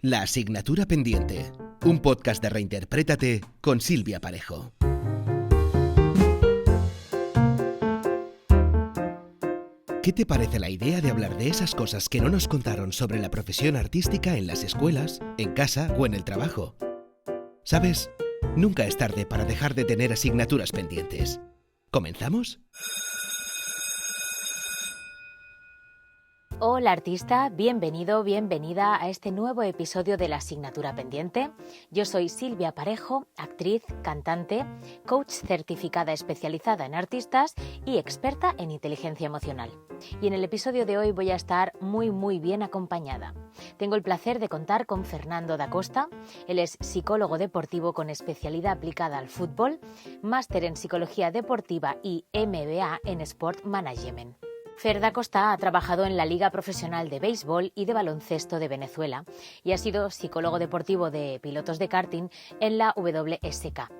La asignatura pendiente, un podcast de Reinterprétate con Silvia Parejo. ¿Qué te parece la idea de hablar de esas cosas que no nos contaron sobre la profesión artística en las escuelas, en casa o en el trabajo? ¿Sabes? Nunca es tarde para dejar de tener asignaturas pendientes. ¿Comenzamos? Hola artista, bienvenido, bienvenida a este nuevo episodio de la asignatura pendiente. Yo soy Silvia Parejo, actriz, cantante, coach certificada especializada en artistas y experta en inteligencia emocional. Y en el episodio de hoy voy a estar muy bien acompañada. Tengo el placer de contar con Fernando da Costa. Él es psicólogo deportivo con especialidad aplicada al fútbol, máster en psicología deportiva y MBA en Sport Management. Fer da Costa ha trabajado en la Liga Profesional de Béisbol y de Baloncesto de Venezuela y ha sido psicólogo deportivo de pilotos de karting en la WSK.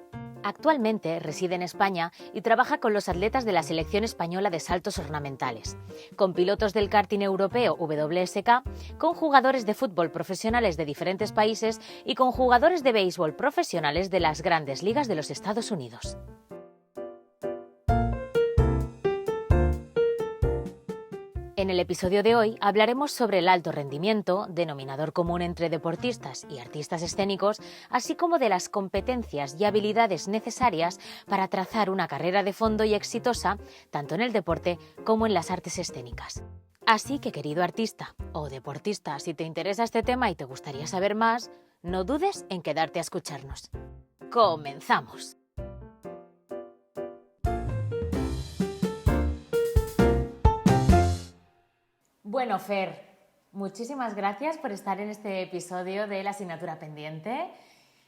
Actualmente reside en España y trabaja con los atletas de la selección española de saltos ornamentales, con pilotos del karting europeo WSK, con jugadores de fútbol profesionales de diferentes países y con jugadores de béisbol profesionales de las grandes ligas de los Estados Unidos. En el episodio de hoy hablaremos sobre el alto rendimiento, denominador común entre deportistas y artistas escénicos, así como de las competencias y habilidades necesarias para trazar una carrera de fondo y exitosa, tanto en el deporte como en las artes escénicas. Así que, querido artista o deportista, si te interesa este tema y te gustaría saber más, no dudes en quedarte a escucharnos. ¡Comenzamos! Bueno, Fer, muchísimas gracias por estar en este episodio de la asignatura pendiente.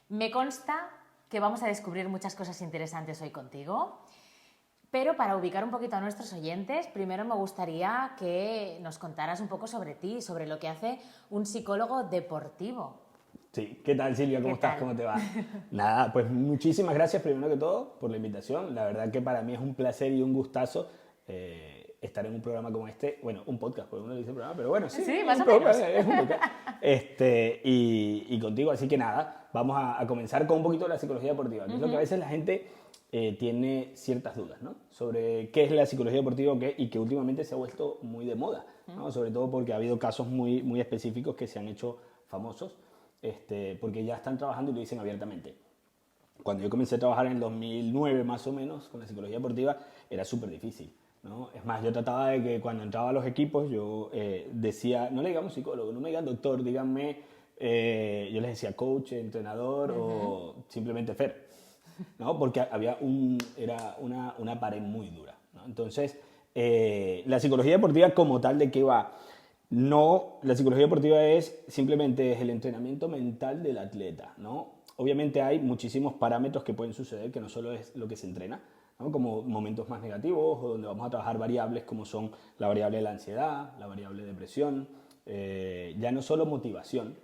Me consta que vamos a descubrir muchas cosas interesantes hoy contigo, pero para ubicar un poquito a nuestros oyentes, primero me gustaría que nos contaras un poco sobre ti, sobre lo que hace un psicólogo deportivo. Sí, ¿qué tal Silvia? ¿Cómo estás? ¿Cómo te va? Nada, pues muchísimas gracias primero que todo por la invitación. La verdad que para mí es un placer y un gustazo estar en un programa como este. Bueno, un podcast, porque uno le dice programa, pero bueno, sí, más o menos. Es un podcast. Y contigo, así que nada, vamos a comenzar con un poquito de la psicología deportiva, que es lo que a veces la gente tiene ciertas dudas, ¿no? Sobre qué es la psicología deportiva y que últimamente se ha vuelto muy de moda, ¿no? Sobre todo porque ha habido casos muy específicos que se han hecho famosos. Porque ya están trabajando y lo dicen abiertamente. Cuando yo comencé a trabajar en el 2009 más o menos con la psicología deportiva era súper difícil, ¿no? Es más, yo trataba de que cuando entraba a los equipos yo decía, no le digamos psicólogo, no me digan doctor, díganme, yo les decía coach, entrenador o simplemente Fer, ¿no? Porque era una pared muy dura, ¿no? Entonces, la psicología deportiva como tal, ¿de qué va? No, la psicología deportiva es simplemente el entrenamiento mental del atleta, ¿no? Obviamente hay muchísimos parámetros que pueden suceder, que no solo es lo que se entrena, ¿no? Como momentos más negativos o donde vamos a trabajar variables como son la variable de la ansiedad, la variable de depresión, ya no solo motivación,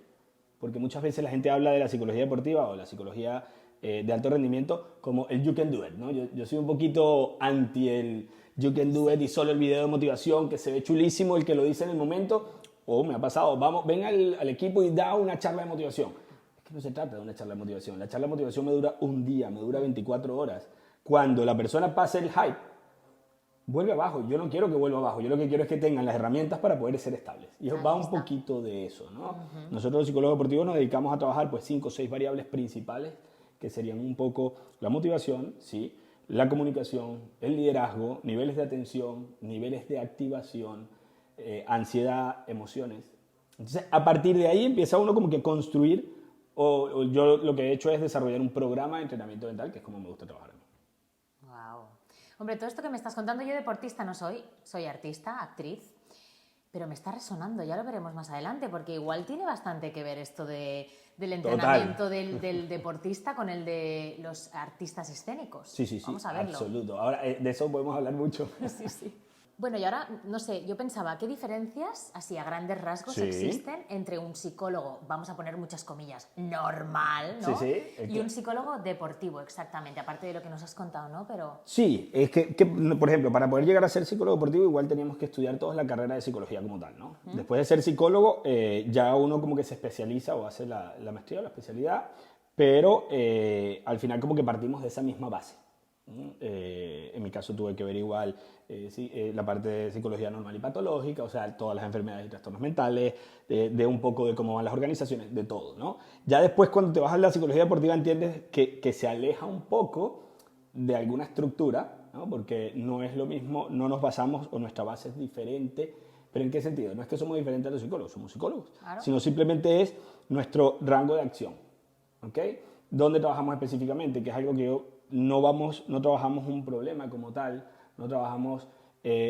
porque muchas veces la gente habla de la psicología deportiva o la psicología de alto rendimiento como el you can do it, ¿no? Yo soy un poquito anti el you can do it y solo el video de motivación que se ve chulísimo, el que lo dice en el momento, o me ha pasado, vamos, ven al equipo y da una charla de motivación. Es que no se trata de una charla de motivación, la charla de motivación me dura un día, me dura 24 horas. Cuando la persona pase el hype, vuelve abajo. Yo no quiero que vuelva abajo, yo lo que quiero es que tengan las herramientas para poder ser estables. Y va un poquito de eso, ¿no? Nosotros los psicólogos deportivos nos dedicamos a trabajar pues 5 o 6 variables principales que serían un poco la motivación, ¿sí? La comunicación, el liderazgo, niveles de atención, niveles de activación, ansiedad, emociones. Entonces, a partir de ahí empieza uno como que a construir, o yo lo que he hecho es desarrollar un programa de entrenamiento mental, que es como me gusta trabajar a mí. Wow. Hombre, todo esto que me estás contando, yo deportista no soy artista, actriz, pero me está resonando, ya lo veremos más adelante, porque igual tiene bastante que ver esto del entrenamiento del deportista con el de los artistas escénicos. Sí, Vamos a verlo. absoluto. Ahora, de eso podemos hablar mucho. Sí. Bueno, y ahora, no sé, yo pensaba, ¿qué diferencias, así a grandes rasgos, Sí. existen entre un psicólogo, vamos a poner muchas comillas, normal, ¿no? Sí, Y un psicólogo deportivo, exactamente, aparte de lo que nos has contado, ¿no? Pero... Sí, es que, por ejemplo, para poder llegar a ser psicólogo deportivo igual teníamos que estudiar todos la carrera de psicología como tal, ¿no? Después de ser psicólogo, ya uno como que se especializa o hace la maestría o la especialidad, pero al final como que partimos de esa misma base. En mi caso tuve que ver igual la parte de psicología normal y patológica, o sea, todas las enfermedades y trastornos mentales, de un poco de cómo van las organizaciones, de todo, ¿no? Ya después cuando te vas a la psicología deportiva entiendes que se aleja un poco de alguna estructura, ¿no? Porque no es lo mismo, no nos basamos o nuestra base es diferente. ¿Pero en qué sentido? No es que somos diferentes a los psicólogos, somos psicólogos, claro, sino simplemente es nuestro rango de acción, ¿ok? ¿Dónde trabajamos específicamente? Que es algo que yo no trabajamos un problema como tal, no trabajamos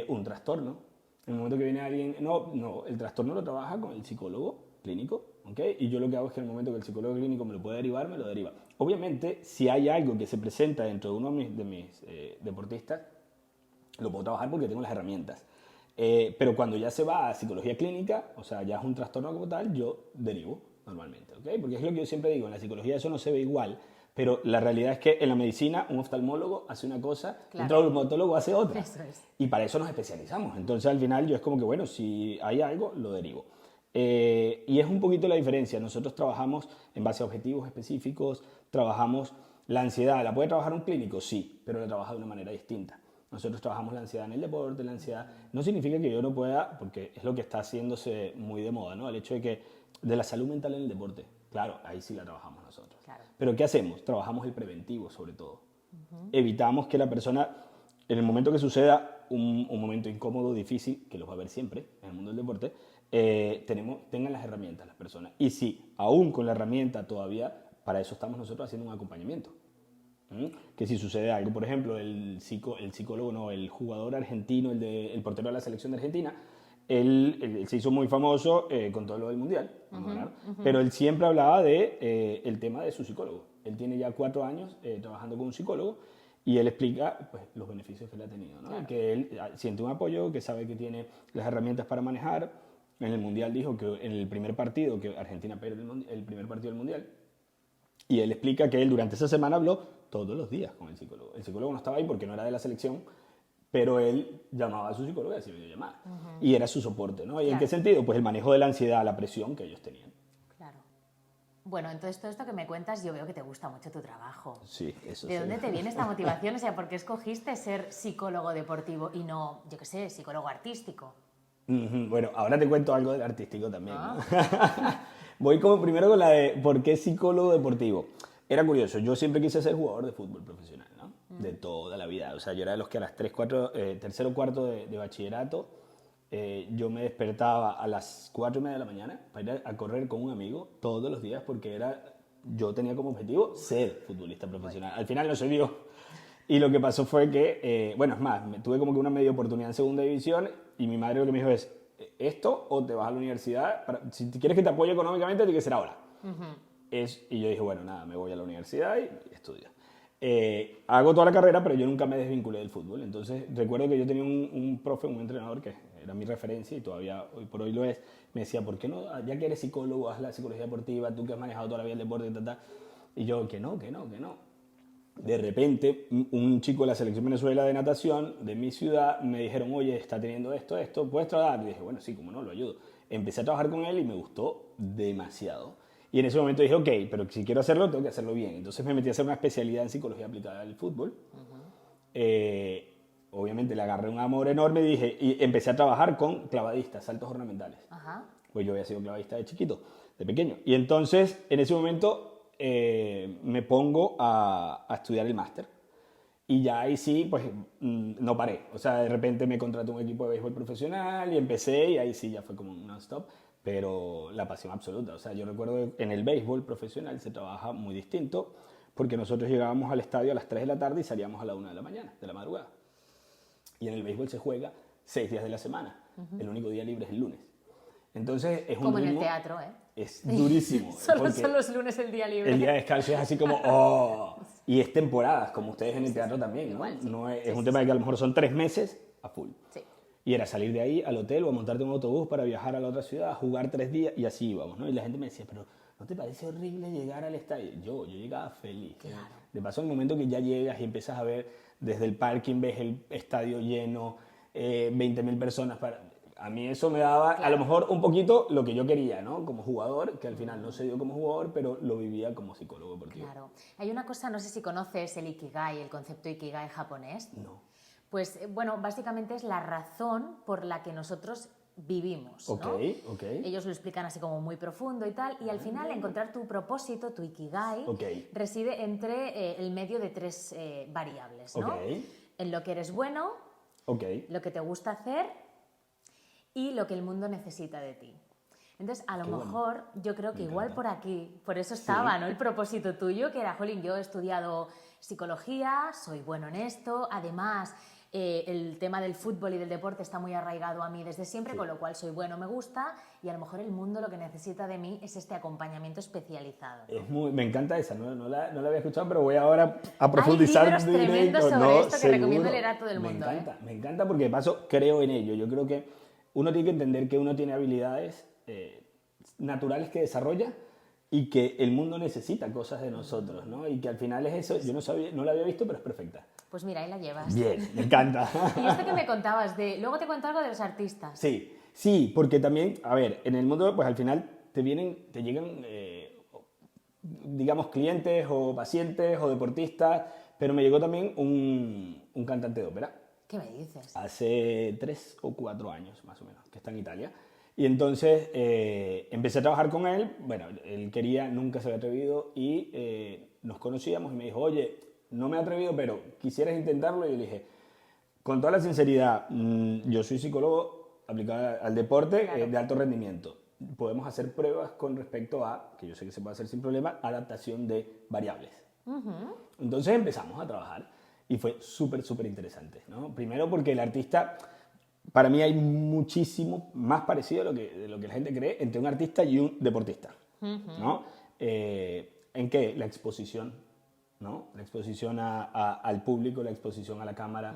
un trastorno. En el momento que viene alguien, no, el trastorno lo trabaja con el psicólogo clínico, ¿ok? Y yo lo que hago es que en el momento que el psicólogo clínico me lo puede derivar, me lo deriva. Obviamente, si hay algo que se presenta dentro de uno de mis deportistas, lo puedo trabajar porque tengo las herramientas. Pero cuando ya se va a psicología clínica, o sea, ya es un trastorno como tal, yo derivo normalmente, ¿ok? Porque es lo que yo siempre digo, en la psicología eso no se ve igual, pero la realidad es que en la medicina un oftalmólogo hace una cosa, claro, un traumatólogo hace otra. Eso es. Y para eso nos especializamos. Entonces al final yo es como que, bueno, si hay algo, lo derivo. Y es un poquito la diferencia. Nosotros trabajamos en base a objetivos específicos, trabajamos la ansiedad. ¿La puede trabajar un clínico? Sí, pero la trabaja de una manera distinta. Nosotros trabajamos la ansiedad en el deporte, la ansiedad... No significa que yo no pueda, porque es lo que está haciéndose muy de moda, ¿no? El hecho de la salud mental en el deporte. Claro, ahí sí la trabajamos nosotros. Claro. Pero ¿qué hacemos? Trabajamos el preventivo, sobre todo. Evitamos que la persona, en el momento que suceda un momento incómodo, difícil, que los va a haber siempre en el mundo del deporte, tengan las herramientas las personas. Y sí, aún con la herramienta todavía, para eso estamos nosotros haciendo un acompañamiento. Que si sucede algo, por ejemplo, el psicólogo, no, el jugador argentino, el portero de la selección de Argentina, él se hizo muy famoso con todo lo del Mundial, pero él siempre hablaba de el tema de su psicólogo. Él tiene ya 4 años trabajando con un psicólogo y él explica pues, los beneficios que él ha tenido, ¿no? Claro. Que él siente un apoyo, que sabe que tiene las herramientas para manejar. En el Mundial dijo que en el primer partido, que Argentina pierde el primer partido del Mundial, y él explica que él durante esa semana habló todos los días con el psicólogo. El psicólogo no estaba ahí porque no era de la selección, pero él llamaba a su psicólogo y hacía videollamada. Y era su soporte, ¿no? ¿Y en qué sentido? Pues el manejo de la ansiedad, la presión que ellos tenían. Claro. Bueno, entonces todo esto que me cuentas, yo veo que te gusta mucho tu trabajo. Sí, eso ¿De sí. dónde te viene esta motivación? O sea, ¿por qué escogiste ser psicólogo deportivo y no, yo qué sé, psicólogo artístico? Bueno, ahora te cuento algo del artístico también, ¿no? Voy como primero con la de ¿por qué psicólogo deportivo? Era curioso, yo siempre quise ser jugador de fútbol profesional, ¿no? De toda la vida. O sea, yo era de los que a las tercero o cuarto de bachillerato, yo me despertaba a las 4:30 de la mañana para ir a correr con un amigo todos los días porque yo tenía como objetivo ser futbolista profesional. Al final no se dio. Y lo que pasó fue que, bueno, es más, tuve como que una media oportunidad en segunda división y mi madre lo que me dijo es, esto o te vas a la universidad, si quieres que te apoye económicamente, tiene que ser ahora. Y yo dije, bueno, nada, me voy a la universidad y estudio. Hago toda la carrera, pero yo nunca me desvinculé del fútbol. Entonces, recuerdo que yo tenía un profe, un entrenador que era mi referencia y todavía hoy por hoy lo es. Me decía, ¿por qué no, ya que eres psicólogo, haz la psicología deportiva, tú que has manejado toda la vida el deporte, y yo, que no. De repente, un chico de la Selección Venezuela de natación de mi ciudad me dijeron, oye, está teniendo esto, ¿puedes trabajar? Y dije, bueno, sí, cómo no, lo ayudo. Empecé a trabajar con él y me gustó demasiado. Y en ese momento dije, ok, pero si quiero hacerlo, tengo que hacerlo bien. Entonces me metí a hacer una especialidad en psicología aplicada al fútbol. Obviamente le agarré un amor enorme y empecé a trabajar con clavadistas, saltos ornamentales. Pues yo había sido clavadista de chiquito, de pequeño. Y entonces, en ese momento, me pongo a estudiar el máster. Y ya ahí sí, pues no paré. O sea, de repente me contrató un equipo de béisbol profesional y empecé y ahí sí ya fue como un non-stop. Pero la pasión absoluta. O sea, yo recuerdo que en el béisbol profesional se trabaja muy distinto porque nosotros llegábamos al estadio a las 3 de la tarde y salíamos a la 1 de la mañana, de la madrugada. Y en el béisbol se juega 6 días de la semana. El único día libre es el lunes. Entonces es un como ritmo, en el teatro, ¿eh? Es durísimo. Solo son los lunes el día libre. El día de descanso es así como, oh. Y es temporadas, como ustedes en el teatro también, ¿no? Igual, sí. No es un tema de que a lo mejor son 3 meses a full. Sí. Y era salir de ahí al hotel o a montarte en un autobús para viajar a la otra ciudad, a jugar 3 días y así íbamos, ¿no? Y la gente me decía, pero ¿no te parece horrible llegar al estadio? Yo llegaba feliz. Claro. De paso, en el momento que ya llegas y empiezas a ver desde el parking, ves el estadio lleno, 20.000 personas. A mí eso me daba, a lo mejor, un poquito lo que yo quería, ¿no? Como jugador, que al final no se dio como jugador, pero lo vivía como psicólogo deportivo. Claro. Hay una cosa, no sé si conoces el Ikigai, el concepto Ikigai japonés. No. Pues, bueno, básicamente es la razón por la que nosotros vivimos, ¿no? Ok. Ellos lo explican así como muy profundo y tal, y al final encontrar tu propósito, tu Ikigai, reside entre el medio de 3 variables, ¿no? En lo que eres bueno, lo que te gusta hacer y lo que el mundo necesita de ti. Entonces, a lo mejor, yo creo que igual por aquí, por eso estaba, ¿no? El propósito tuyo, que era, jolín, yo he estudiado psicología, soy bueno en esto, además el tema del fútbol y del deporte está muy arraigado a mí desde siempre, con lo cual soy bueno, me gusta, y a lo mejor el mundo lo que necesita de mí es este acompañamiento especializado, ¿no? Me encanta esa, no la había escuchado, pero voy ahora a profundizar. Hay libros tremendos sobre esto que recomiendo leer a todo el mundo. Me encanta porque de paso creo en ello. Yo creo que uno tiene que entender que uno tiene habilidades naturales que desarrolla y que el mundo necesita cosas de nosotros, ¿no? Y que al final es eso. Yo no la había visto, pero es perfecta. Pues mira, ahí la llevas. Bien, me encanta. Y esto que me contabas luego te cuento algo de los artistas. Sí, porque también, a ver, en el mundo, pues al final te llegan, digamos, clientes o pacientes o deportistas, pero me llegó también un cantante de ópera. ¿Qué me dices? Hace 3 o 4 años, más o menos, que está en Italia. Y entonces empecé a trabajar con él. Bueno, él nunca se había atrevido y nos conocíamos y me dijo, oye, no me he atrevido, pero quisieras intentarlo. Y yo le dije, con toda la sinceridad, yo soy psicólogo aplicado al deporte de alto rendimiento. Podemos hacer pruebas con respecto a, que yo sé que se puede hacer sin problema, adaptación de variables. Entonces empezamos a trabajar y fue súper interesante, ¿no? Primero porque el artista, para mí hay muchísimo más parecido de lo que la gente cree entre un artista y un deportista, ¿no? ¿En qué? La exposición, ¿no? La exposición al público, la exposición a la cámara,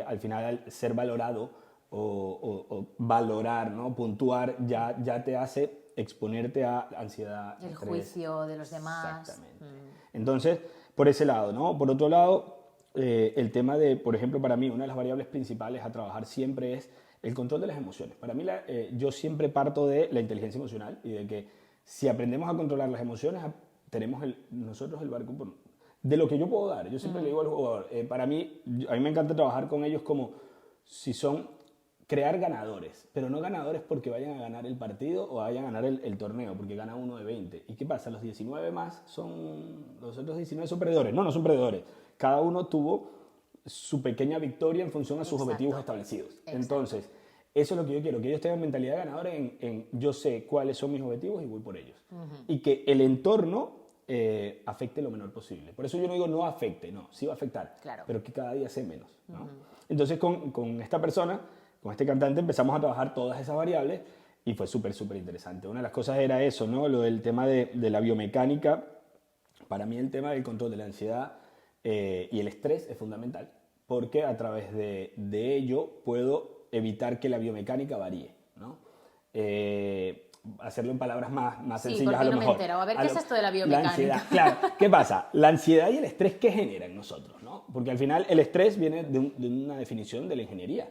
al final ser valorado o valorar, ¿no? Puntuar ya te hace exponerte a ansiedad, el estrés. Juicio de los demás. Exactamente. Entonces, por ese lado, ¿no? Por otro lado, el tema de, por ejemplo, para mí, una de las variables principales a trabajar siempre es el control de las emociones. Para mí, yo siempre parto de la inteligencia emocional y de que si aprendemos a controlar las emociones, tenemos nosotros el barco de lo que yo puedo dar. Yo siempre le digo al jugador, a mí me encanta trabajar con ellos como si son crear ganadores, pero no ganadores porque vayan a ganar el partido o vayan a ganar el torneo, porque gana uno de 20. ¿Y qué pasa? Los 19 más los otros 19 son perdedores. No son perdedores. Cada uno tuvo su pequeña victoria en función a sus objetivos establecidos. Exacto. Entonces, eso es lo que yo quiero, que ellos tengan mentalidad ganadora en yo sé cuáles son mis objetivos y voy por ellos. Y que el entorno afecte lo menor posible. Por eso yo no digo no afecte, no, sí va a afectar, pero que cada día sea menos, ¿no? Entonces, con esta persona, con este cantante, empezamos a trabajar todas esas variables y fue súper interesante. Una de las cosas era eso, ¿no? Lo del tema de la biomecánica. Para mí el tema del control de la ansiedad y el estrés es fundamental, porque a través de ello puedo evitar que la biomecánica varíe, ¿no? Hacerlo en palabras más sencillas a lo mejor. Sí, porque no me entero. A ver, ¿qué es esto de la biomecánica? La ansiedad, claro. ¿Qué pasa? La ansiedad y el estrés, ¿qué genera en nosotros, no? Porque al final el estrés viene de una definición de la ingeniería,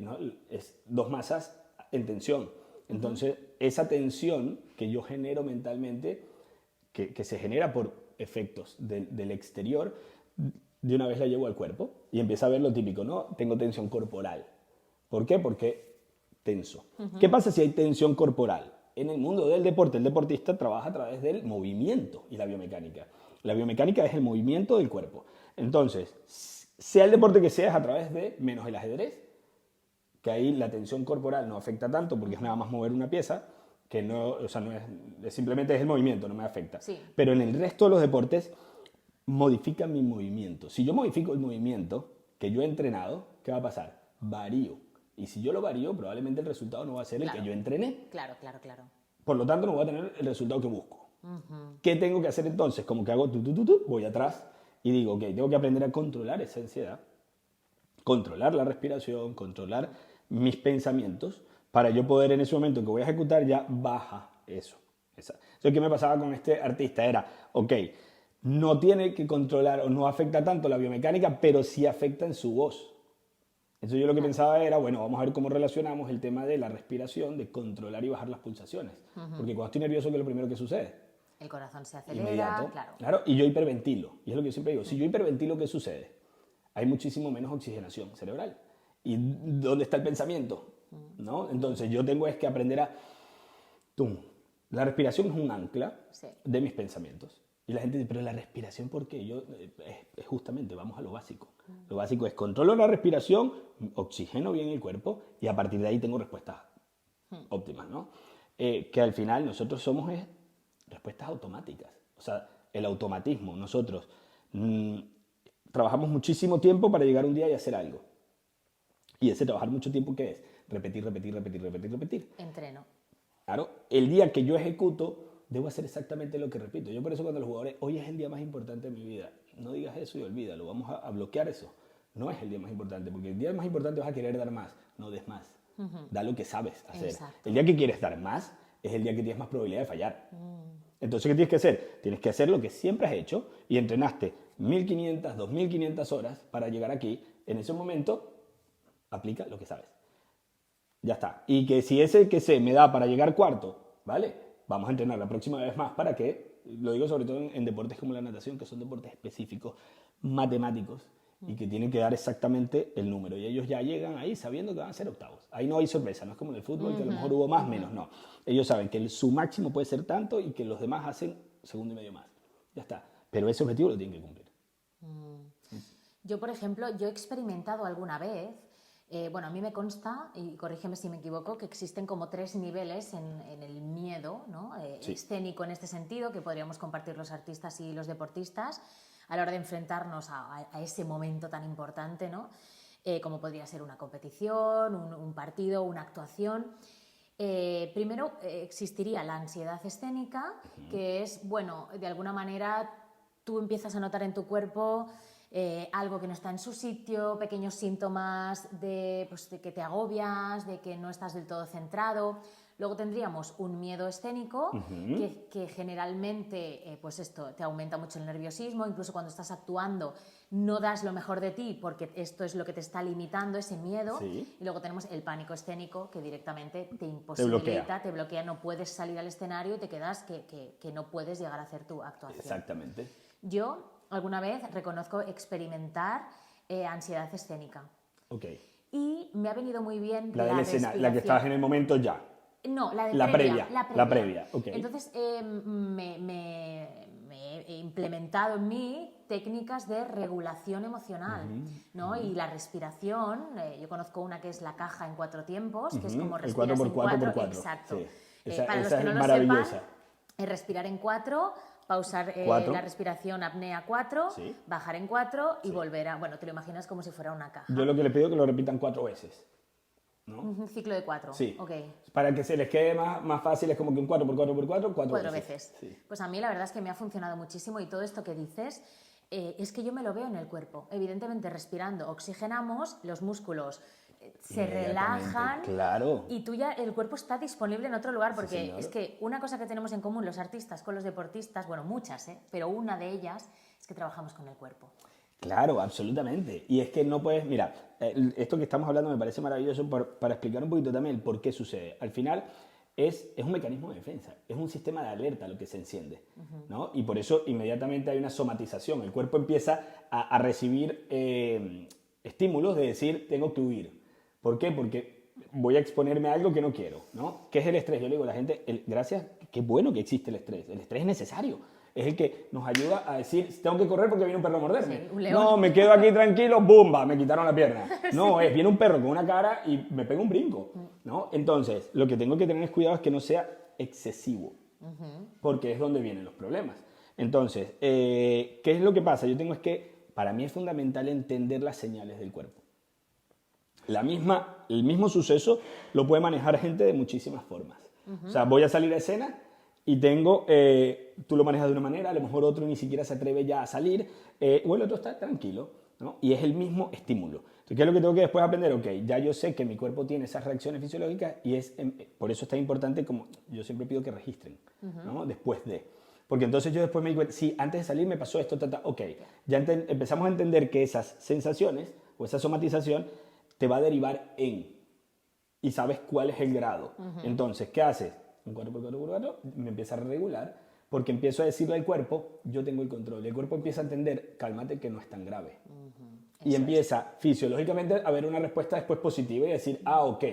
¿no? Es 2 masas en tensión. Entonces, esa tensión que yo genero mentalmente, que se genera por efectos del exterior, de una vez la llevo al cuerpo y empiezo a ver lo típico, ¿no? Tengo tensión corporal. ¿Por qué? Porque tenso. ¿Qué pasa si hay tensión corporal? En el mundo del deporte, el deportista trabaja a través del movimiento y la biomecánica. La biomecánica es el movimiento del cuerpo. Entonces, sea el deporte que sea, es a través de, menos el ajedrez, que ahí la tensión corporal no afecta tanto porque es nada más mover una pieza, que no, o sea, no es, simplemente es el movimiento, no me afecta. Sí. Pero en el resto de los deportes modifica mi movimiento. Si yo modifico el movimiento que yo he entrenado, ¿qué va a pasar? Varío. Y si yo lo varío, probablemente el resultado no va a ser el que yo entrené. Claro. Por lo tanto, no voy a tener el resultado que busco. ¿Qué tengo que hacer entonces? Como que hago voy atrás y digo, ok, tengo que aprender a controlar esa ansiedad, controlar la respiración, controlar mis pensamientos para yo poder en ese momento que voy a ejecutar ya baja eso. Entonces, ¿qué me pasaba con este artista? Era, ok, no tiene que controlar o no afecta tanto la biomecánica, pero sí afecta en su voz. Entonces yo lo que pensaba era, bueno, vamos a ver cómo relacionamos el tema de la respiración, de controlar y bajar las pulsaciones. Porque cuando estoy nervioso, ¿qué es lo primero que sucede? El corazón se acelera, Inmediato. claro. Claro, y yo hiperventilo. Y es lo que yo siempre digo, si yo hiperventilo, ¿qué sucede? Hay muchísimo menos oxigenación cerebral. ¿Y dónde está el pensamiento? ¿No? Entonces yo tengo es que aprender a... ¡Tum! La respiración es un ancla de mis pensamientos. Y la gente dice, pero la respiración, ¿por qué? Es justamente, vamos a lo básico. Lo básico es controlo la respiración, oxigeno bien el cuerpo y a partir de ahí tengo respuestas óptimas, ¿no? Que al final nosotros somos respuestas automáticas. O sea, el automatismo. Nosotros trabajamos muchísimo tiempo para llegar un día y hacer algo. Y ese trabajar mucho tiempo, ¿qué es? Repetir, repetir, repetir, repetir, repetir. Entreno. Claro, el día que yo ejecuto, debo hacer exactamente lo que repito. Yo por eso cuando los jugadores, hoy es el día más importante de mi vida, no digas eso y olvídalo, vamos a bloquear eso. No es el día más importante, porque el día más importante vas a querer dar más, no des más. Da lo que sabes hacer. Exacto. El día que quieres dar más, es el día que tienes más probabilidad de fallar. Entonces, ¿qué tienes que hacer? Tienes que hacer lo que siempre has hecho y entrenaste 1.500, 2.500 horas para llegar aquí. En ese momento, aplica lo que sabes. Ya está. Y que si ese que sé me da para llegar cuarto, ¿vale? Vamos a entrenar la próxima vez más para que, lo digo sobre todo en deportes como la natación, que son deportes específicos, matemáticos, y que tienen que dar exactamente el número. Y ellos ya llegan ahí sabiendo que van a ser octavos. Ahí no hay sorpresa, no es como en el fútbol, que a lo mejor hubo más, menos, no. Ellos saben que su máximo puede ser tanto y que los demás hacen segundo y medio más. Ya está. Pero ese objetivo lo tienen que cumplir. Yo, por ejemplo, yo he experimentado alguna vez, bueno, a mí me consta, y corrígeme si me equivoco, que existen como 3 niveles en el miedo, ¿no? Escénico en este sentido, que podríamos compartir los artistas y los deportistas a la hora de enfrentarnos a ese momento tan importante, ¿no? Como podría ser una competición, un partido, una actuación. Primero existiría la ansiedad escénica, que es, bueno, de alguna manera tú empiezas a notar en tu cuerpo algo que no está en su sitio, pequeños síntomas de que te agobias, de que no estás del todo centrado. Luego tendríamos un miedo escénico que generalmente pues esto te aumenta mucho el nerviosismo, incluso cuando estás actuando no das lo mejor de ti porque esto es lo que te está limitando, ese miedo. Y luego tenemos el pánico escénico que directamente te imposibilita, te bloquea, no puedes salir al escenario y te quedas que no puedes llegar a hacer tu actuación. Exactamente. Yo alguna vez reconozco experimentar ansiedad escénica. Ok. Y me ha venido muy bien la del escenario, la que estabas en el momento ya. No, la previa. La La previa, ok. Entonces me he implementado en mí técnicas de regulación emocional, ¿no? Y la respiración, yo conozco una que es la caja en 4 tiempos, que es como respiras en 4. Exacto. Sí. Para los esa que no es lo maravillosa. sepan, respirar en 4, pausar 4. la respiración apnea 4, bajar en 4 y volver a... Bueno, te lo imaginas como si fuera una caja. Yo lo que le pido es que lo repitan 4 veces. ¿No? Un ciclo de 4. Sí. Okay. Para que se les quede más fácil, es como que un 4x4x4, 4 veces. Sí. Pues a mí la verdad es que me ha funcionado muchísimo y todo esto que dices es que yo me lo veo en el cuerpo. Evidentemente respirando oxigenamos, los músculos se relajan, claro. Y tú ya el cuerpo está disponible en otro lugar porque es que una cosa que tenemos en común los artistas con los deportistas, bueno, muchas, pero una de ellas es que trabajamos con el cuerpo. Claro, absolutamente. Y es que no puedes... Mira, esto que estamos hablando me parece maravilloso para explicar un poquito también el por qué sucede. Al final es un mecanismo de defensa, es un sistema de alerta lo que se enciende, ¿no? Y por eso inmediatamente hay una somatización. El cuerpo empieza a recibir estímulos de decir, tengo que huir. ¿Por qué? Porque voy a exponerme a algo que no quiero, ¿no? ¿Qué es el estrés? Yo le digo a la gente, gracias, qué bueno que existe el estrés. El estrés es necesario. Es el que nos ayuda a decir, tengo que correr porque viene un perro a morderme. Sí, un león. No, me quedo aquí tranquilo, ¡bumba! Me quitaron la pierna. No, viene un perro con una cara y me pega un brinco, ¿no? Entonces, lo que tengo que tener cuidado es que no sea excesivo, porque es donde vienen los problemas. Entonces, ¿qué es lo que pasa? Yo tengo es que, para mí es fundamental entender las señales del cuerpo. El mismo suceso lo puede manejar gente de muchísimas formas. O sea, voy a salir a escena y tengo, tú lo manejas de una manera, a lo mejor otro ni siquiera se atreve ya a salir, o el otro está tranquilo, ¿no? Y es el mismo estímulo. Entonces, ¿qué es lo que tengo que después aprender? Ok, ya yo sé que mi cuerpo tiene esas reacciones fisiológicas y por eso es tan importante, como yo siempre pido que registren, ¿no? Después de. Porque entonces yo después me digo, sí, antes de salir me pasó esto, ok, ya empezamos a entender que esas sensaciones o esa somatización te va a derivar en, y sabes cuál es el grado. Entonces, ¿qué haces? Un 4x4x4 me empieza a regular, porque empiezo a decirle al cuerpo, yo tengo el control. El cuerpo empieza a entender, cálmate, que no es tan grave. Y empieza fisiológicamente a haber una respuesta después positiva y decir, ok,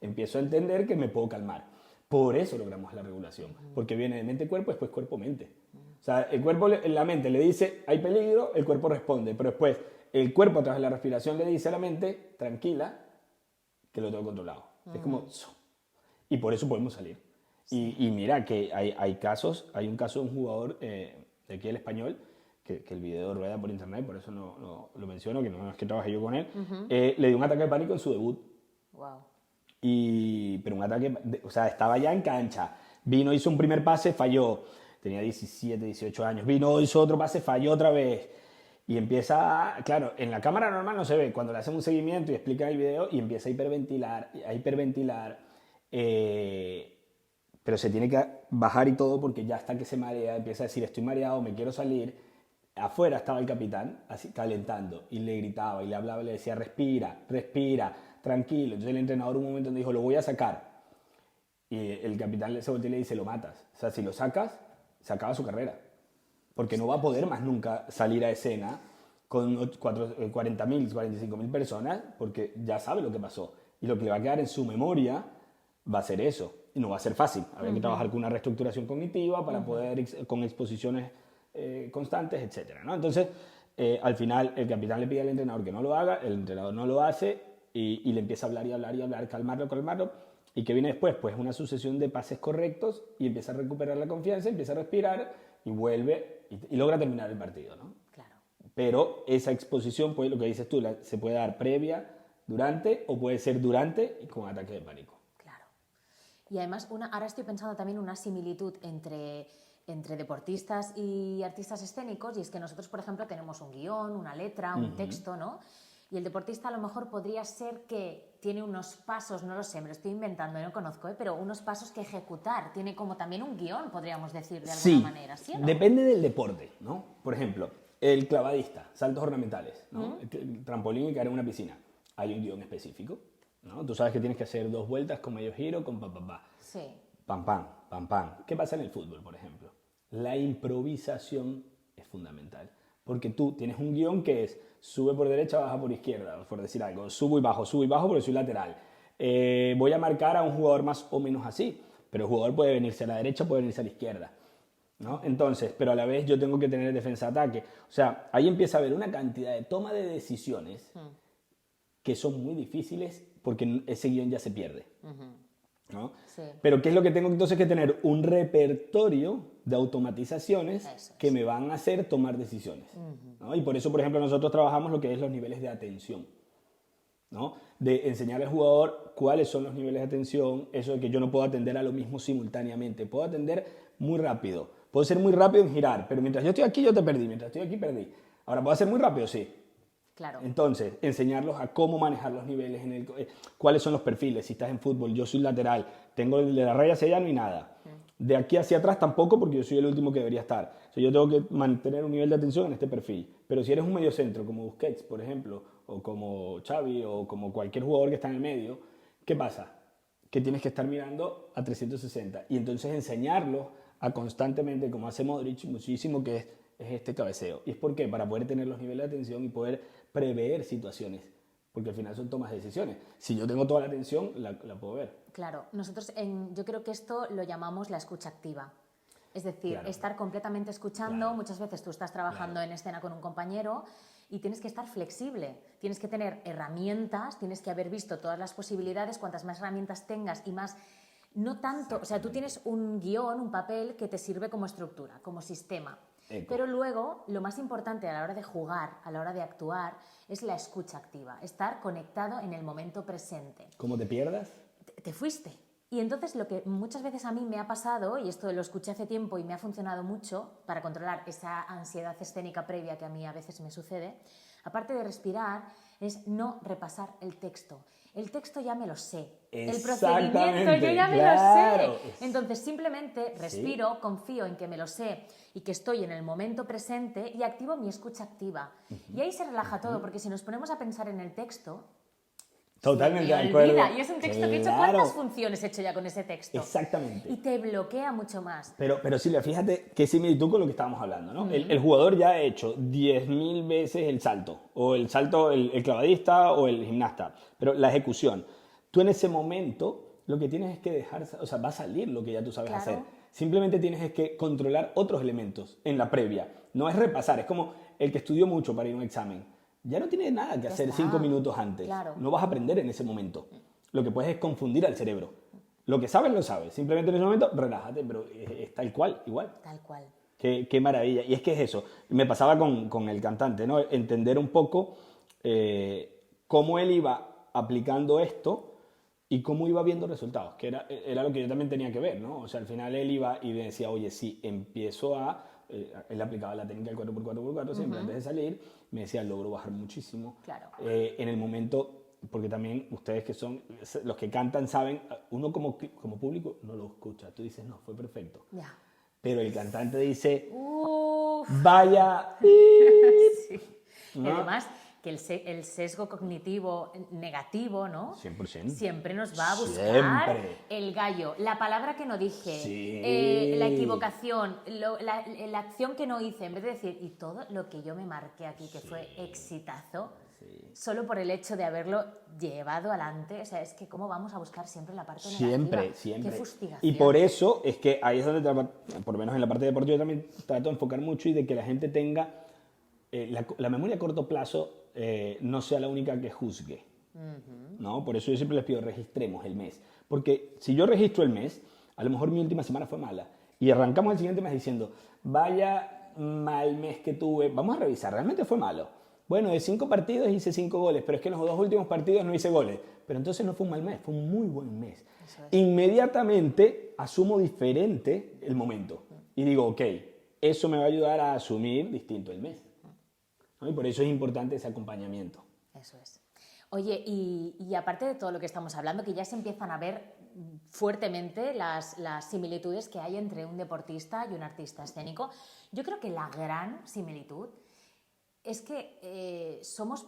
empiezo a entender que me puedo calmar. Por eso logramos la regulación, porque viene de mente-cuerpo, después cuerpo-mente. O sea, el cuerpo, la mente le dice, hay peligro, el cuerpo responde, pero después el cuerpo a través de la respiración le dice a la mente, tranquila, que lo tengo controlado. Es como, y por eso podemos salir. Y mira que hay casos, hay un caso de un jugador de aquí el Español, que el video rueda por internet, por eso no lo menciono, que no es que trabajé yo con él, le dio un ataque de pánico en su debut. Wow. Pero un ataque, o sea, estaba ya en cancha, vino, hizo un primer pase, falló, tenía 17, 18 años, vino, hizo otro pase, falló otra vez, y empieza, claro, en la cámara normal no se ve, cuando le hacen un seguimiento y explican el video, y empieza a hiperventilar, pero se tiene que bajar y todo porque ya está que se marea, empieza a decir, estoy mareado, me quiero salir. Afuera estaba el capitán, así calentando, y le gritaba, y le hablaba, y le decía, respira, respira, tranquilo. Entonces el entrenador un momento dijo, lo voy a sacar. Y el capitán se voltea y le dice, lo matas. O sea, si lo sacas, se acaba su carrera. Porque no va a poder más nunca salir a escena con 40.000, 45.000 personas, porque ya sabe lo que pasó. Y lo que le va a quedar en su memoria va a ser eso. Y no va a ser fácil. Habría que trabajar con una reestructuración cognitiva para poder, con exposiciones constantes, etc., ¿no? Entonces, al final, el capitán le pide al entrenador que no lo haga, el entrenador no lo hace y le empieza a hablar y hablar y hablar, calmarlo. ¿Y qué viene después? Pues una sucesión de pases correctos y empieza a recuperar la confianza, empieza a respirar y vuelve y logra terminar el partido, ¿no? Claro. Pero esa exposición, pues lo que dices tú, se puede dar previa, durante o puede ser durante y con ataque de pánico. Claro. Y además, ahora estoy pensando también una similitud entre deportistas y artistas escénicos, y es que nosotros, por ejemplo, tenemos un guión, una letra, un texto, ¿no? Y el deportista a lo mejor podría ser que tiene unos pasos, no lo sé, me lo estoy inventando, no conozco, pero unos pasos que ejecutar. Tiene como también un guión, podríamos decir de alguna manera, ¿sí o no? Depende del deporte, ¿no? Por ejemplo, el clavadista, saltos ornamentales, ¿no? El trampolín y caer en una piscina. Hay un guión específico, ¿no? Tú sabes que tienes que hacer 2 vueltas con medio giro, con pa. Sí. Pam, pam, pam, pam. ¿Qué pasa en el fútbol, por ejemplo? La improvisación es fundamental. Porque tú tienes un guión que es sube por derecha, baja por izquierda, por decir algo. Subo y bajo porque soy lateral. Voy a marcar a un jugador más o menos así. Pero el jugador puede venirse a la derecha, puede venirse a la izquierda, ¿no? Entonces, pero a la vez yo tengo que tener defensa-ataque. O sea, ahí empieza a haber una cantidad de toma de decisiones que son muy difíciles porque ese guión ya se pierde. ¿No? Sí. Pero ¿qué es lo que tengo entonces que tener? Un repertorio de automatizaciones que me van a hacer tomar decisiones. ¿No? Y por eso, por ejemplo, nosotros trabajamos lo que es los niveles de atención, ¿no? De enseñar al jugador cuáles son los niveles de atención, eso de que yo no puedo atender a lo mismo simultáneamente, puedo atender muy rápido, puedo ser muy rápido en girar, pero mientras yo estoy aquí yo te perdí, mientras estoy aquí perdí. Ahora, ¿puedo ser muy rápido? Sí. Claro. Entonces, enseñarlos a cómo manejar los niveles, cuáles son los perfiles. Si estás en fútbol, yo soy lateral, tengo de la raya hacia allá no hay nada. De aquí hacia atrás tampoco, porque yo soy el último que debería estar. O sea, yo tengo que mantener un nivel de atención en este perfil. Pero si eres un mediocentro, como Busquets, por ejemplo, o como Xavi, o como cualquier jugador que está en el medio, ¿qué pasa? Que tienes que estar mirando a 360. Y entonces enseñarlos a constantemente, como hace Modric muchísimo, que es este cabeceo. ¿Y es por qué? Para poder tener los niveles de atención y poder prever situaciones, porque al final son tomas de decisiones. Si yo tengo toda la atención, la puedo ver. Claro, nosotros yo creo que esto lo llamamos la escucha activa. Es decir, Claro. Estar completamente escuchando. Claro. Muchas veces tú estás trabajando en escena con un compañero y tienes que estar flexible, tienes que tener herramientas, tienes que haber visto todas las posibilidades, cuantas más herramientas tengas y más... No tanto, o sea, tú tienes un guión, un papel que te sirve como estructura, como sistema. Pero luego, lo más importante a la hora de jugar, a la hora de actuar, es la escucha activa, estar conectado en el momento presente. ¿Cómo te pierdas? Te fuiste. Y entonces lo que muchas veces a mí me ha pasado, y esto lo escuché hace tiempo y me ha funcionado mucho para controlar esa ansiedad escénica previa que a mí a veces me sucede, Aparte de respirar, es no repasar el texto. El texto ya me lo sé. El procedimiento yo ya me lo sé. Entonces simplemente respiro, confío en que me lo sé y que estoy en el momento presente y activo mi escucha activa. Y ahí se relaja todo, porque si nos ponemos a pensar en el texto... Totalmente se me de acuerdo. olvida. Y es un texto que he hecho. ¿Cuántas funciones he hecho ya con ese texto? Exactamente. Y te bloquea mucho más. Pero Silvia, fíjate qué similitud con lo que estábamos hablando, ¿no? El jugador ya ha hecho 10.000 veces el salto, o el salto, el clavadista o el gimnasta, pero la ejecución. Tú en ese momento lo que tienes es que dejar, o sea, va a salir lo que ya tú sabes hacer. Simplemente tienes es que controlar otros elementos en la previa. No es repasar, es como el que estudió mucho para ir a un examen. Ya no tiene nada que hacer 5 minutos antes. Claro. No vas a aprender en ese momento. Lo que puedes es confundir al cerebro. Lo que sabes, lo sabes. Simplemente en ese momento, relájate, pero es tal cual, igual. Tal cual. Qué maravilla. Y es que es eso. Me pasaba con el cantante, ¿no? Entender un poco cómo él iba aplicando esto y cómo iba viendo resultados, que era lo que yo también tenía que ver, ¿no? O sea, al final él iba y decía, oye, sí, empiezo a... él aplicaba la técnica del 4x4x4 siempre antes de salir, me decía, logro bajar muchísimo. Claro. En el momento, porque también ustedes que son, los que cantan saben, uno como público no lo escucha, tú dices, no, fue perfecto. Ya. Pero el cantante dice, Uf. vaya... Sí. ¿no? Y además, que el sesgo cognitivo negativo, ¿no? 100%. Siempre nos va a buscar Siempre. el gallo, la palabra que no dije, Sí. la equivocación, la acción que no hice, en vez de decir, y todo lo que yo me marqué aquí, que fue exitazo, solo por el hecho de haberlo llevado adelante. O sea, es que cómo vamos a buscar siempre la parte negativa. Siempre. Qué fustigación. Y por eso es que ahí es donde, por lo menos en la parte deportiva también trato de enfocar mucho y de que la gente tenga la memoria a corto plazo no sea la única que juzgue. ¿No? Por eso yo siempre les pido, registremos el mes. Porque si yo registro el mes, a lo mejor mi última semana fue mala. Y arrancamos el siguiente mes diciendo, vaya mal mes que tuve, vamos a revisar, ¿realmente fue malo? Bueno, de 5 partidos hice 5 goles, pero es que en los 2 últimos partidos no hice goles. Pero entonces no fue un mal mes, fue un muy buen mes. Inmediatamente asumo diferente el momento. Y digo, ok, eso me va a ayudar a asumir distinto el mes. ¿No? Y por eso es importante ese acompañamiento. Eso es. Oye, y aparte de todo lo que estamos hablando, que ya se empiezan a ver fuertemente las similitudes que hay entre un deportista y un artista escénico, yo creo que la gran similitud es que somos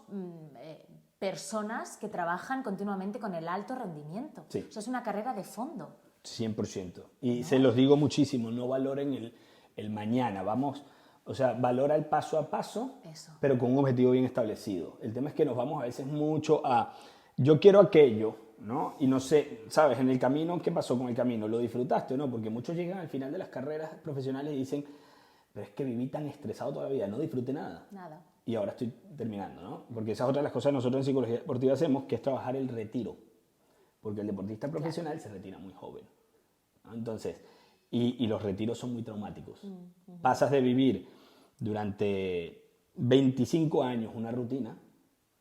personas que trabajan continuamente con el alto rendimiento. Sí. O sea, es una carrera de fondo. 100%. Y se los digo muchísimo, no valoren el mañana, vamos... O sea, valora el paso a paso, pero con un objetivo bien establecido. El tema es que nos vamos a veces mucho a, yo quiero aquello, ¿no? Y no sé, ¿sabes? En el camino, ¿qué pasó con el camino? ¿Lo disfrutaste o no? Porque muchos llegan al final de las carreras profesionales y dicen, pero es que viví tan estresado todavía, no disfruté nada. Nada. Y ahora estoy terminando, ¿no? Porque esa es otra de las cosas que nosotros en psicología deportiva hacemos, que es trabajar el retiro. Porque el deportista profesional se retira muy joven, ¿no? Entonces... Y los retiros son muy traumáticos. Pasas de vivir durante 25 años una rutina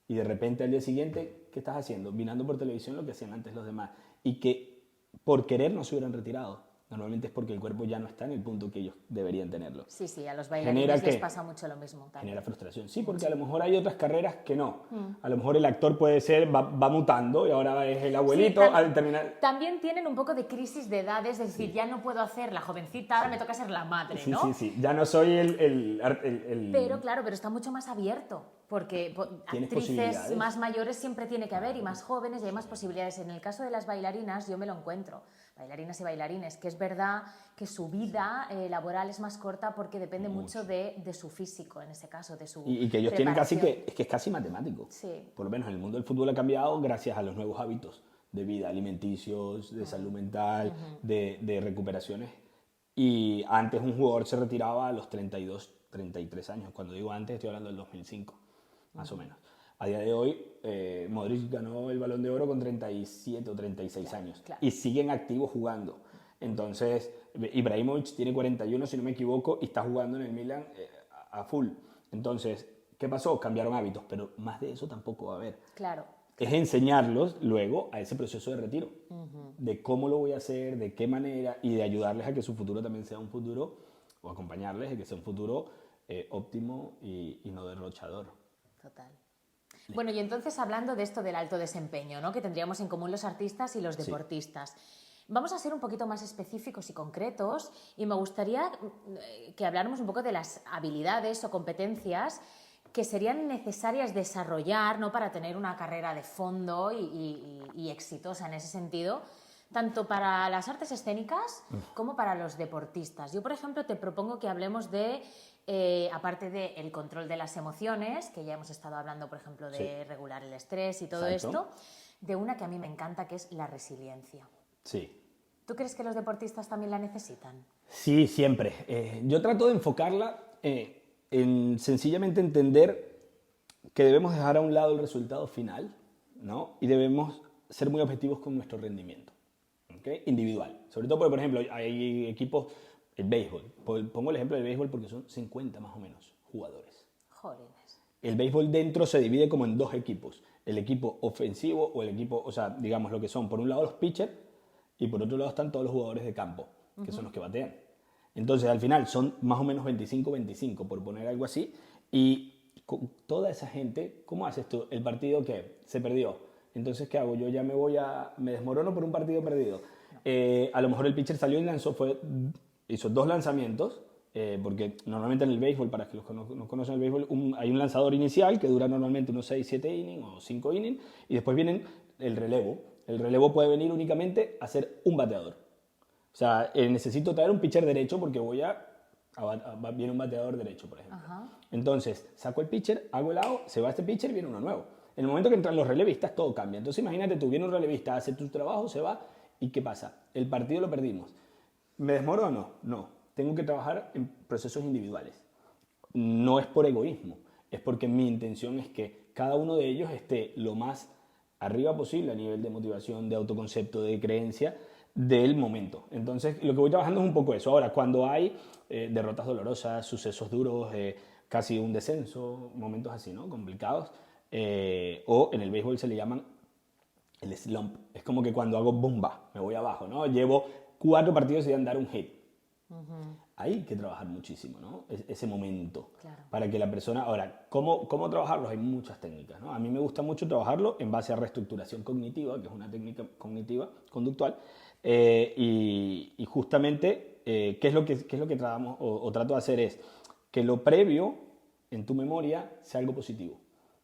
y de repente al día siguiente, ¿qué estás haciendo? Mirando por televisión lo que hacían antes los demás. Y que por querer no se hubieran retirado. Normalmente es porque el cuerpo ya no está en el punto que ellos deberían tenerlo. Sí, sí, a los bailarines les pasa mucho lo mismo. También. Genera frustración. Sí, porque a lo mejor hay otras carreras que no. A lo mejor el actor puede ser, va mutando y ahora es el abuelito al terminar. También tienen un poco de crisis de edades, es decir, ya no puedo hacer la jovencita, ahora me toca ser la madre, ¿no? Sí. Ya no soy el... Pero claro, pero está mucho más abierto, porque actrices más mayores siempre tiene que haber y más jóvenes y hay más posibilidades. En el caso de las bailarinas yo me lo encuentro. Bailarinas y bailarines, que es verdad que su vida laboral es más corta porque depende mucho de su físico, en ese caso, de su y que ellos tienen casi es casi matemático. Sí. Por lo menos en el mundo del fútbol ha cambiado gracias a los nuevos hábitos de vida, alimenticios, de salud mental, de recuperaciones. Y antes un jugador se retiraba a los 32, 33 años. Cuando digo antes estoy hablando del 2005, más o menos. A día de hoy, Modric ganó el Balón de Oro con 37 o 36 años. Y siguen activos jugando. Entonces, Ibrahimovic tiene 41, si no me equivoco, y está jugando en el Milan a full. Entonces, ¿qué pasó? Cambiaron hábitos, pero más de eso tampoco va a haber. Claro. Es enseñarlos luego a ese proceso de retiro. De cómo lo voy a hacer, de qué manera, y de ayudarles a que su futuro también sea un futuro, o acompañarles a que sea un futuro óptimo y no derrochador. Total. Bueno, y entonces hablando de esto del alto desempeño, ¿no?, que tendríamos en común los artistas y los deportistas, vamos a ser un poquito más específicos y concretos y me gustaría que habláramos un poco de las habilidades o competencias que serían necesarias desarrollar, ¿no?, para tener una carrera de fondo y exitosa en ese sentido, tanto para las artes escénicas como para los deportistas. Yo, por ejemplo, te propongo que hablemos de, aparte del control de las emociones, que ya hemos estado hablando, por ejemplo, de regular el estrés y todo esto, de una que a mí me encanta, que es la resiliencia. Sí. ¿Tú crees que los deportistas también la necesitan? Sí, siempre. Yo trato de enfocarla en sencillamente entender que debemos dejar a un lado el resultado final, ¿no? Y debemos ser muy objetivos con nuestro rendimiento, ¿okay? Individual. Sobre todo porque, por ejemplo, hay equipos, el béisbol. Pongo el ejemplo del béisbol porque son 50 más o menos jugadores. Jolines. El béisbol dentro se divide como en dos equipos. El equipo ofensivo o el equipo, o sea, digamos lo que son, por un lado los pitchers y por otro lado están todos los jugadores de campo, que son los que batean. Entonces, al final son más o menos 25-25, por poner algo así, y con toda esa gente, ¿cómo haces tú? El partido que se perdió. Entonces, ¿qué hago? Yo ya me desmorono por un partido perdido. A lo mejor el pitcher salió y hizo 2 lanzamientos, porque normalmente en el béisbol, para los que no conocen el béisbol, hay un lanzador inicial que dura normalmente unos 6-7 innings o 5 innings, y después viene el relevo. El relevo puede venir únicamente a ser un bateador. O sea, necesito traer un pitcher derecho porque viene un bateador derecho, por ejemplo. Entonces, saco el pitcher, hago el out, se va este pitcher y viene uno nuevo. En el momento que entran los relevistas, todo cambia. Entonces, imagínate tú, viene un relevista, hace tu trabajo, se va, ¿y qué pasa? El partido lo perdimos. ¿Me desmorono? No. Tengo que trabajar en procesos individuales. No es por egoísmo, es porque mi intención es que cada uno de ellos esté lo más arriba posible a nivel de motivación, de autoconcepto, de creencia del momento. Entonces, lo que voy trabajando es un poco eso. Ahora, cuando hay derrotas dolorosas, sucesos duros, casi un descenso, momentos así, ¿no?, complicados, o en el béisbol se le llaman el slump. Es como que cuando hago bomba, me voy abajo, ¿no? Llevo 4 partidos y dan dar un hit. Hay que trabajar muchísimo, ¿no? Ese momento. Claro. Para que la persona... Ahora, ¿cómo trabajarlos? Hay muchas técnicas, ¿no? A mí me gusta mucho trabajarlo en base a reestructuración cognitiva, que es una técnica cognitiva, conductual, y justamente, ¿qué es lo que tratamos o trato de hacer? Es que lo previo en tu memoria sea algo positivo.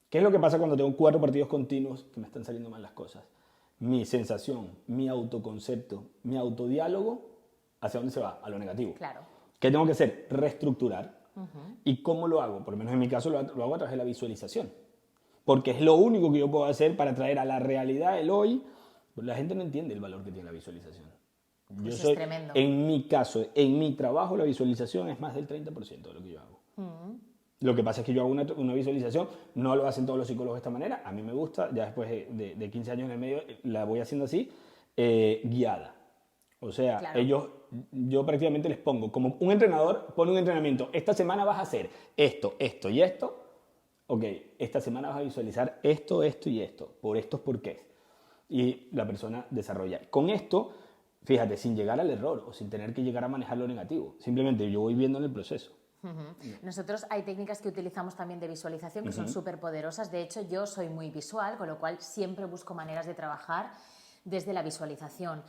¿Qué es lo que pasa cuando tengo 4 partidos continuos que me están saliendo mal las cosas? Mi sensación, mi autoconcepto, mi autodiálogo, ¿hacia dónde se va? A lo negativo. Claro. ¿Qué tengo que hacer? Reestructurar. ¿Y cómo lo hago? Por lo menos en mi caso lo hago a través de la visualización. Porque es lo único que yo puedo hacer para traer a la realidad el hoy. La gente no entiende el valor que tiene la visualización. Pues es tremendo. En mi caso, en mi trabajo, la visualización es más del 30% de lo que yo hago. Lo que pasa es que yo hago una visualización, no lo hacen todos los psicólogos de esta manera, a mí me gusta, ya después de 15 años en el medio la voy haciendo así, guiada. O sea, claro. Yo prácticamente les pongo, como un entrenador pone un entrenamiento, esta semana vas a hacer esto, esto y esto, ok, esta semana vas a visualizar esto, esto y esto, por estos porqués. Y la persona desarrolla. Con esto, fíjate, sin llegar al error o sin tener que llegar a manejar lo negativo, simplemente yo voy viendo en el proceso. Nosotros hay técnicas que utilizamos también de visualización que son súper poderosas. De hecho, yo soy muy visual, con lo cual siempre busco maneras de trabajar desde la visualización.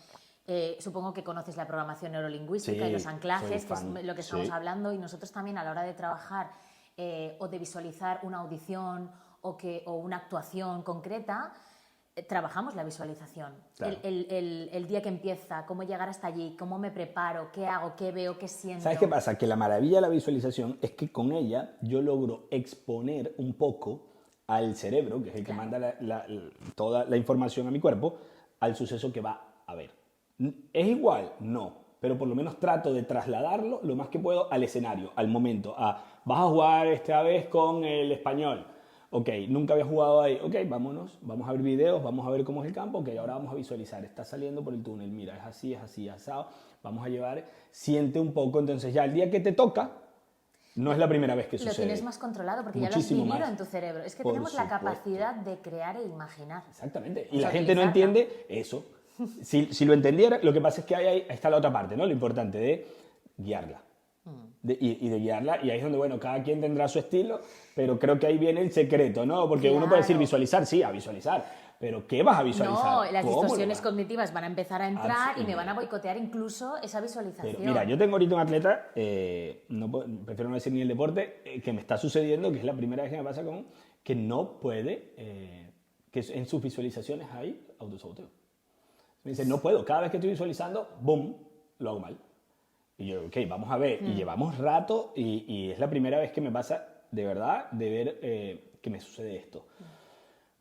Supongo que conoces la programación neurolingüística y los anclajes, que es lo que estamos hablando, y nosotros también a la hora de trabajar o de visualizar una audición o una actuación concreta, trabajamos la visualización. Claro. El día que empieza, cómo llegar hasta allí, cómo me preparo, qué hago, qué veo, qué siento. ¿Sabes qué pasa? Que la maravilla de la visualización es que con ella yo logro exponer un poco al cerebro, que es el que manda toda la información a mi cuerpo, al suceso que va a haber. ¿Es igual? No. Pero por lo menos trato de trasladarlo lo más que puedo al escenario, al momento. Vas a jugar esta vez con el Español. Ok, nunca había jugado ahí. Ok, vámonos, vamos a ver videos, vamos a ver cómo es el campo. Ok, ahora vamos a visualizar. Está saliendo por el túnel. Mira, es así, asado. Vamos a llevar, siente un poco. Entonces ya el día que te toca, no es la primera vez que sucede. Lo tienes más controlado porque muchísimo ya lo has vivido en tu cerebro. Es que tenemos la capacidad de crear e imaginar. Exactamente. Y la gente no entiende eso. Si lo entendiera, lo que pasa es que ahí está la otra parte, ¿no? Lo importante de guiarla. y de guiarla, y ahí es donde, bueno, cada quien tendrá su estilo, pero creo que ahí viene el secreto, ¿no? Porque uno puede decir visualizar, sí, a visualizar, pero ¿qué vas a visualizar? No, las distorsiones cognitivas van a empezar a entrar y me van a boicotear incluso esa visualización. Pero, mira, yo tengo ahorita un atleta, prefiero no decir ni el deporte, que me está sucediendo, que es la primera vez que me pasa con que no puede, que en sus visualizaciones hay autosaboteo. Me dice, no puedo, cada vez que estoy visualizando, ¡boom!, lo hago mal. Y yo, ok, vamos a ver, y llevamos rato, y es la primera vez que me pasa, de verdad, de ver que me sucede esto.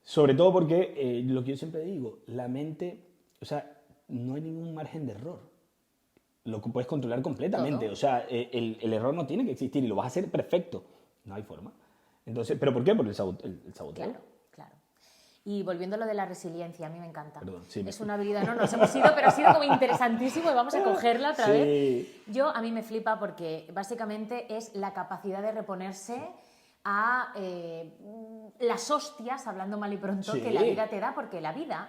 Sobre todo porque, lo que yo siempre digo, la mente, o sea, no hay ningún margen de error. Lo puedes controlar completamente. ¿Todo? O sea, el error no tiene que existir y lo vas a hacer perfecto. No hay forma. Entonces, ¿pero por qué? Por el saboteo. Claro. Y volviendo a lo de la resiliencia, a mí me encanta. Perdón, sí, es una habilidad, no nos hemos ido, pero ha sido como interesantísimo y vamos a cogerla otra Sí. vez. A mí me flipa porque básicamente es la capacidad de reponerse a las hostias, hablando mal y pronto, Sí. que la vida te da, porque la vida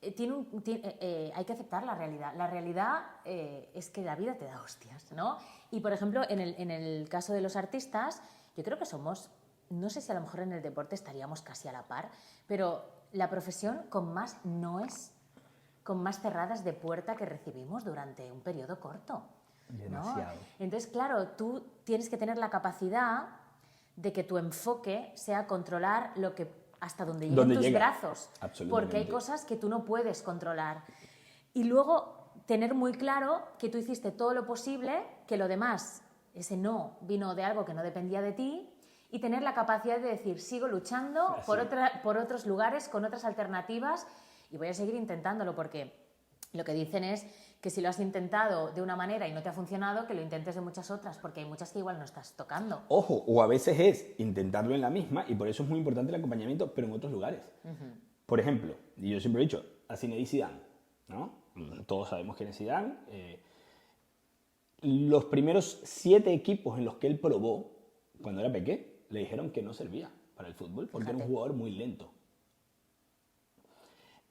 hay que aceptar la realidad. La realidad es que la vida te da hostias, ¿no? Y, por ejemplo, en el caso de los artistas, yo creo que somos, no sé si a lo mejor en el deporte estaríamos casi a la par, pero la profesión con más noes, con más cerradas de puerta que recibimos durante un periodo corto, ¿no? Demasiado. Entonces, claro, tú tienes que tener la capacidad de que tu enfoque sea controlar lo que hasta donde lleguen tus brazos. Absolutamente. Porque hay cosas que tú no puedes controlar. Y luego tener muy claro que tú hiciste todo lo posible, que lo demás, ese no, vino de algo que no dependía de ti, y tener la capacidad de decir, sigo luchando por otros lugares, con otras alternativas, y voy a seguir intentándolo, porque lo que dicen es que si lo has intentado de una manera y no te ha funcionado, que lo intentes de muchas otras, porque hay muchas que igual no estás tocando. Ojo, o a veces es intentarlo en la misma, y por eso es muy importante el acompañamiento, pero en otros lugares. Por ejemplo, y yo siempre he dicho, a Zinedine Zidane, ¿no? Todos sabemos quién es Zidane. Los primeros 7 equipos en los que él probó, cuando era pequeño, le dijeron que no servía para el fútbol, porque era un jugador muy lento.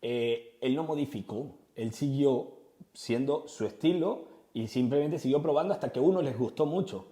Él no modificó, él siguió siendo su estilo y simplemente siguió probando hasta que uno les gustó mucho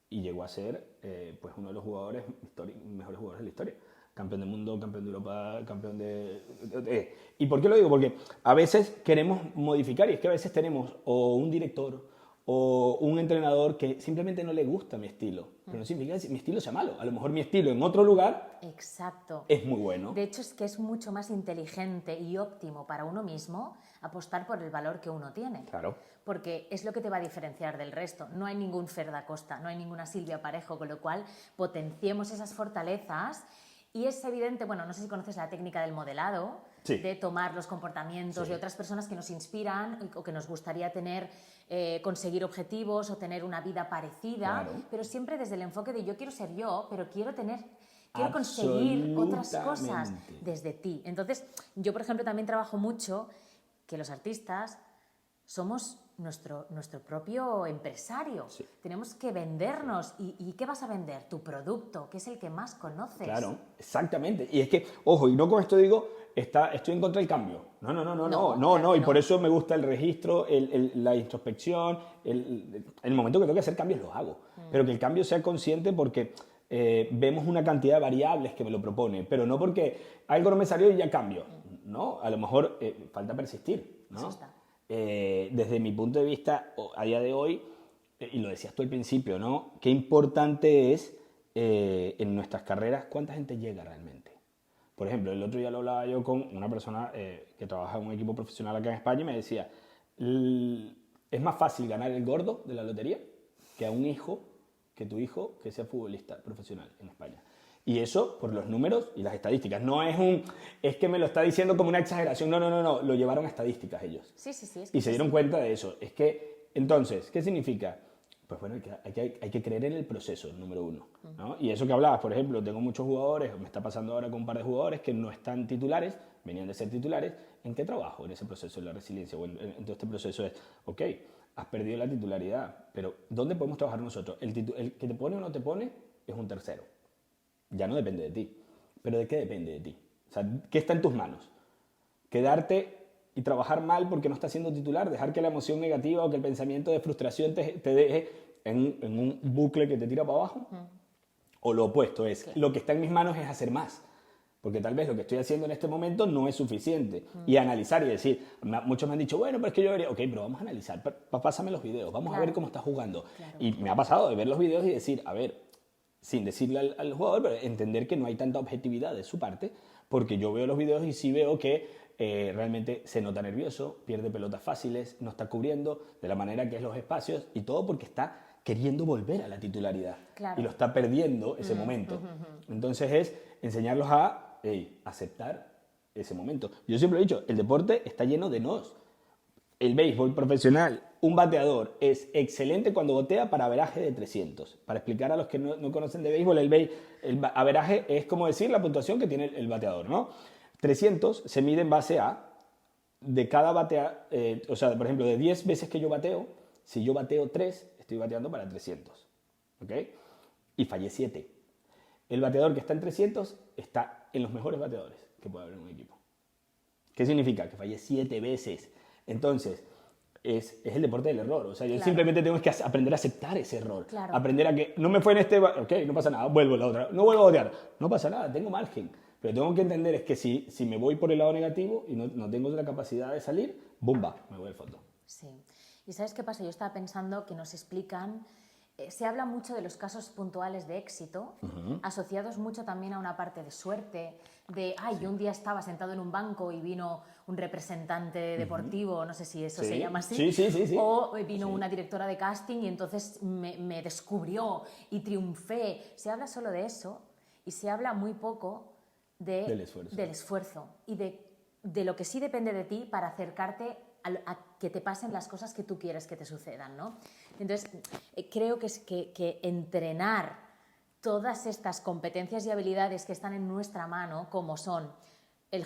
y llegó a ser pues uno de los mejores jugadores de la historia. Campeón del mundo, campeón de Europa, campeón de... ¿Y por qué lo digo? Porque a veces queremos modificar, y es que a veces tenemos o un director o un entrenador que simplemente no le gusta mi estilo, pero no significa que mi estilo sea malo. A lo mejor mi estilo en otro lugar Exacto. es muy bueno. De hecho, es que es mucho más inteligente y óptimo para uno mismo apostar por el valor que uno tiene. Claro. Porque es lo que te va a diferenciar del resto. No hay ningún Fer da Costa, no hay ninguna Silvia Parejo, con lo cual potenciemos esas fortalezas. Y es evidente, bueno, no sé si conoces la técnica del modelado, Sí. de tomar los comportamientos Sí. de otras personas que nos inspiran o que nos gustaría tener, conseguir objetivos o tener una vida parecida, Claro. pero siempre desde el enfoque de yo quiero ser yo, pero quiero conseguir otras cosas Absolutamente. desde ti. Entonces, yo, por ejemplo, también trabajo mucho que los artistas somos nuestro propio empresario. Sí. Tenemos que vendernos. ¿Y qué vas a vender? Tu producto, que es el que más conoces. Claro, exactamente. Y es que, ojo, y no con esto digo, estoy en contra del cambio. No. claro Y que por no. eso me gusta el registro, la introspección. El momento que tengo que hacer cambios los hago. Pero que el cambio sea consciente porque vemos una cantidad de variables que me lo propone. Pero no porque algo no me salió y ya cambio. No, a lo mejor falta persistir. ¿no? Eso está. Desde mi punto de vista, a día de hoy, y lo decías tú al principio, ¿no? Qué importante es en nuestras carreras cuánta gente llega realmente. Por ejemplo, el otro día lo hablaba yo con una persona que trabaja en un equipo profesional acá en España y me decía, es más fácil ganar el gordo de la lotería que a tu hijo que sea futbolista profesional en España. Y eso por los números y las estadísticas. No es que me lo está diciendo como una exageración. No. Lo llevaron a estadísticas ellos. Sí. Es Y se dieron cuenta de eso. Es que, entonces, ¿qué significa? Pues bueno, hay que creer en el proceso, número uno. ¿no? Y eso que hablabas, por ejemplo, tengo muchos jugadores, me está pasando ahora con un par de jugadores que no están titulares, venían de ser titulares. ¿En qué trabajo en ese proceso de la resiliencia? Bueno, en todo este proceso es, ok, has perdido la titularidad, pero ¿dónde podemos trabajar nosotros? El que te pone o no te pone es un tercero. Ya no depende de ti. ¿Pero de qué depende de ti? O sea, ¿qué está en tus manos? Quedarte y trabajar mal porque no estás siendo titular, dejar que la emoción negativa o que el pensamiento de frustración te deje en un bucle que te tira para abajo, o lo opuesto es, lo que está en mis manos es hacer más. Porque tal vez lo que estoy haciendo en este momento no es suficiente. Y analizar y decir, muchos me han dicho, bueno, pero es que yo debería, ok, pero vamos a analizar, pásame los videos, vamos a ver cómo está jugando. Y me ha pasado de ver los videos y decir, a ver, sin decirle al jugador, pero entender que no hay tanta objetividad de su parte, porque yo veo los videos y sí veo que realmente se nota nervioso, pierde pelotas fáciles, no está cubriendo de la manera que es los espacios y todo porque está queriendo volver a la titularidad y lo está perdiendo ese momento. Entonces es enseñarlos a aceptar ese momento. Yo siempre he dicho, el deporte está lleno de nos. El béisbol profesional, un bateador es excelente cuando batea para averaje de 300. Para explicar a los que no conocen de béisbol, el averaje es como decir la puntuación que tiene el bateador, ¿no? 300 se mide en base a de cada batea, o sea, por ejemplo, de 10 veces que yo bateo, si yo bateo 3, estoy bateando para 300, ¿ok? Y fallé 7. El bateador que está en 300 está en los mejores bateadores que puede haber en un equipo. ¿Qué significa? Que fallé 7 veces. Entonces, es el deporte del error. O sea, yo simplemente tengo que aprender a aceptar ese error. Aprender a que no me fue en este... Ok, no pasa nada, vuelvo a la otra. No vuelvo a batear. No pasa nada, tengo margen. Pero tengo que entender es que si me voy por el lado negativo y no tengo la capacidad de salir, ¡bumba! Me voy al fondo. Sí. ¿Y sabes qué pasa? Yo estaba pensando que nos explican... se habla mucho de los casos puntuales de éxito, asociados mucho también a una parte de suerte, de, yo un día estaba sentado en un banco y vino un representante deportivo, no sé si eso se llama así, o vino una directora de casting y entonces me descubrió y triunfé. Se habla solo de eso y se habla muy poco del esfuerzo y de lo que sí depende de ti para acercarte a que te pasen las cosas que tú quieres que te sucedan, ¿no? Entonces, creo que entrenar todas estas competencias y habilidades que están en nuestra mano, como son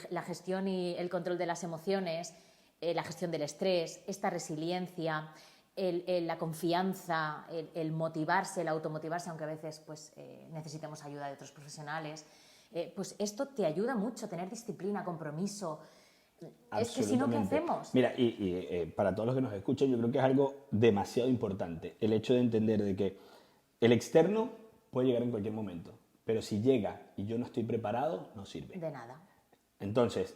la gestión y el control de las emociones, la gestión del estrés, esta resiliencia, la confianza, el motivarse, el automotivarse, aunque a veces pues, necesitemos ayuda de otros profesionales, pues esto te ayuda mucho, tener disciplina, compromiso. Es que si no, ¿qué hacemos? Mira, y para todos los que nos escuchan, yo creo que es algo demasiado importante el hecho de entender de que el externo puede llegar en cualquier momento, pero si llega y yo no estoy preparado, no sirve. De nada. Entonces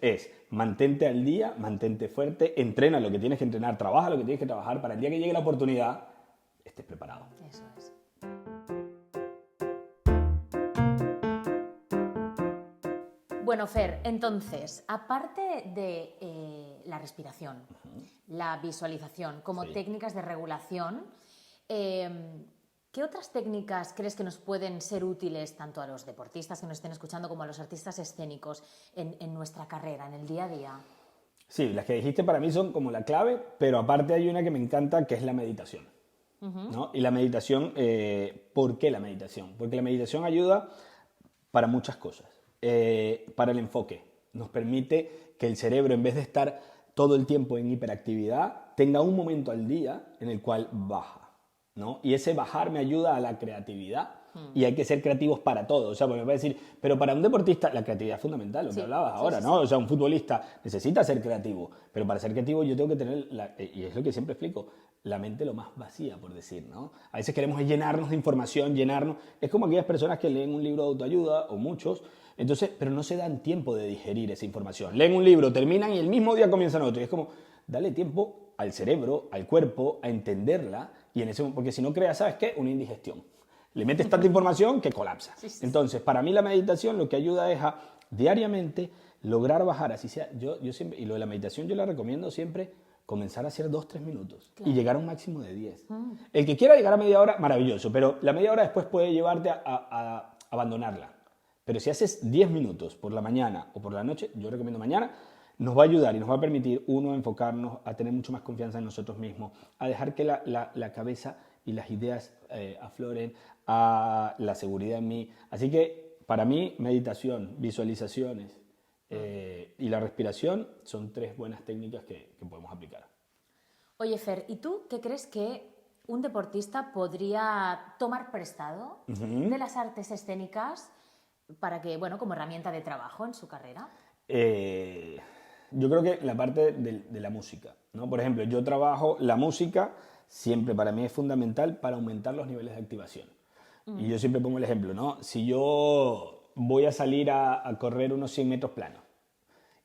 mantente al día, mantente fuerte, entrena lo que tienes que entrenar, trabaja lo que tienes que trabajar para el día que llegue la oportunidad, estés preparado. Eso es. Bueno, Fer, entonces, aparte de la respiración, la visualización como técnicas de regulación, ¿qué otras técnicas crees que nos pueden ser útiles tanto a los deportistas que nos estén escuchando como a los artistas escénicos en nuestra carrera, en el día a día? Sí, las que dijiste para mí son como la clave, pero aparte hay una que me encanta que es la meditación. ¿No? Y la meditación, ¿por qué la meditación? Porque la meditación ayuda para muchas cosas. Para el enfoque. Nos permite que el cerebro, en vez de estar todo el tiempo en hiperactividad, tenga un momento al día en el cual baja, ¿no? Y ese bajar me ayuda a la creatividad. Y hay que ser creativos para todo. O sea, porque me va a decir, pero para un deportista la creatividad es fundamental, lo que hablabas ahora, ¿no? O sea, un futbolista necesita ser creativo, pero para ser creativo yo tengo que tener, y es lo que siempre explico, la mente lo más vacía, por decir, ¿no? A veces queremos llenarnos de información, es como aquellas personas que leen un libro de autoayuda, o muchos, entonces, pero no se dan tiempo de digerir esa información. Leen un libro, terminan y el mismo día comienzan otro. Y es como, dale tiempo al cerebro, al cuerpo, a entenderla, porque si no creas, ¿sabes qué? Una indigestión. Le metes tanta información que colapsa. Entonces, para mí la meditación lo que ayuda es a diariamente lograr bajar, así sea, yo siempre, y lo de la meditación yo la recomiendo siempre, comenzar a hacer 2-3 minutos y llegar a un máximo de 10. El que quiera llegar a media hora, maravilloso, pero la media hora después puede llevarte a abandonarla. Pero si haces 10 minutos por la mañana o por la noche, yo recomiendo mañana, nos va a ayudar y nos va a permitir, uno, enfocarnos, a tener mucho más confianza en nosotros mismos, a dejar que la cabeza y las ideas afloren, a la seguridad en mí. Así que, para mí, meditación, visualizaciones y la respiración son 3 buenas técnicas que podemos aplicar. Oye, Fer, ¿y tú qué crees que un deportista podría tomar prestado de las artes escénicas para que, bueno, como herramienta de trabajo en su carrera? Yo creo que la parte de la música, ¿no? Por ejemplo, yo trabajo la música siempre para mí es fundamental para aumentar los niveles de activación. Y yo siempre pongo el ejemplo, ¿no? Si yo voy a salir a correr unos 100 metros planos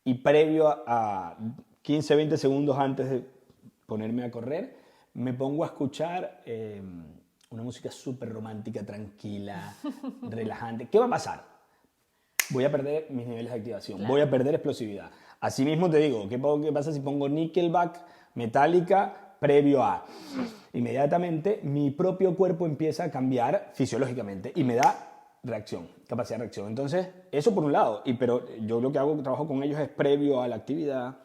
y previo a 15, 20 segundos antes de ponerme a correr, me pongo a escuchar una música súper romántica, tranquila, relajante. ¿Qué va a pasar? Voy a perder mis niveles de activación, Claro. voy a perder explosividad. Asimismo te digo, ¿qué pasa si pongo Nickelback, Metallica, previo a? Inmediatamente mi propio cuerpo empieza a cambiar fisiológicamente y me da reacción, capacidad de reacción. Entonces, eso por un lado, pero yo lo que hago, trabajo con ellos es previo a la actividad,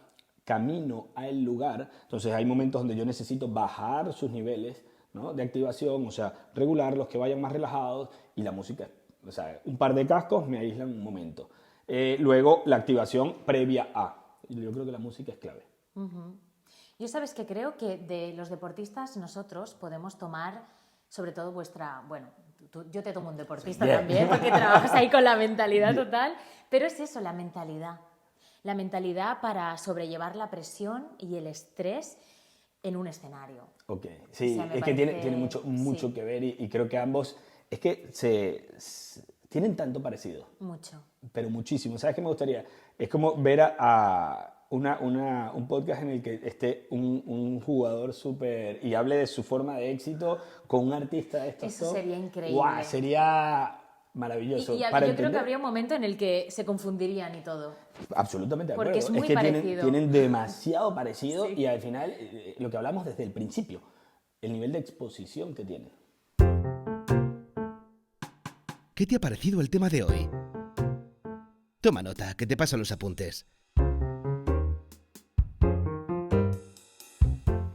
camino al lugar. Entonces hay momentos donde yo necesito bajar sus niveles, ¿no?, de activación, o sea, regularlos, que vayan más relajados, y la música, o sea, un par de cascos me aíslan un momento. Luego, la activación previa a. Yo creo que la música es clave. Yo sabes que creo que de los deportistas nosotros podemos tomar, sobre todo vuestra, bueno, yo te tomo un deportista Bien. también, porque trabajas ahí con la mentalidad total, pero es eso, la mentalidad para sobrellevar la presión y el estrés en un escenario. Ok, sí, O sea, me es que parece- tiene mucho sí. que ver y creo que ambos, es que tienen tanto parecido, Mucho. pero muchísimo. ¿Sabes qué me gustaría? Es como ver a un podcast en el que esté un jugador súper y hable de su forma de éxito con un artista de estos. Eso sería increíble. ¡Guau! Sería maravilloso. Y yo para creo que entender. habría un momento en el que se confundirían y todo. Absolutamente de acuerdo. Porque es muy que parecido. tienen demasiado parecido Sí. y al final, lo que hablamos desde el principio, el nivel de exposición que tienen. ¿Qué te ha parecido el tema de hoy? Toma nota, que te paso los apuntes.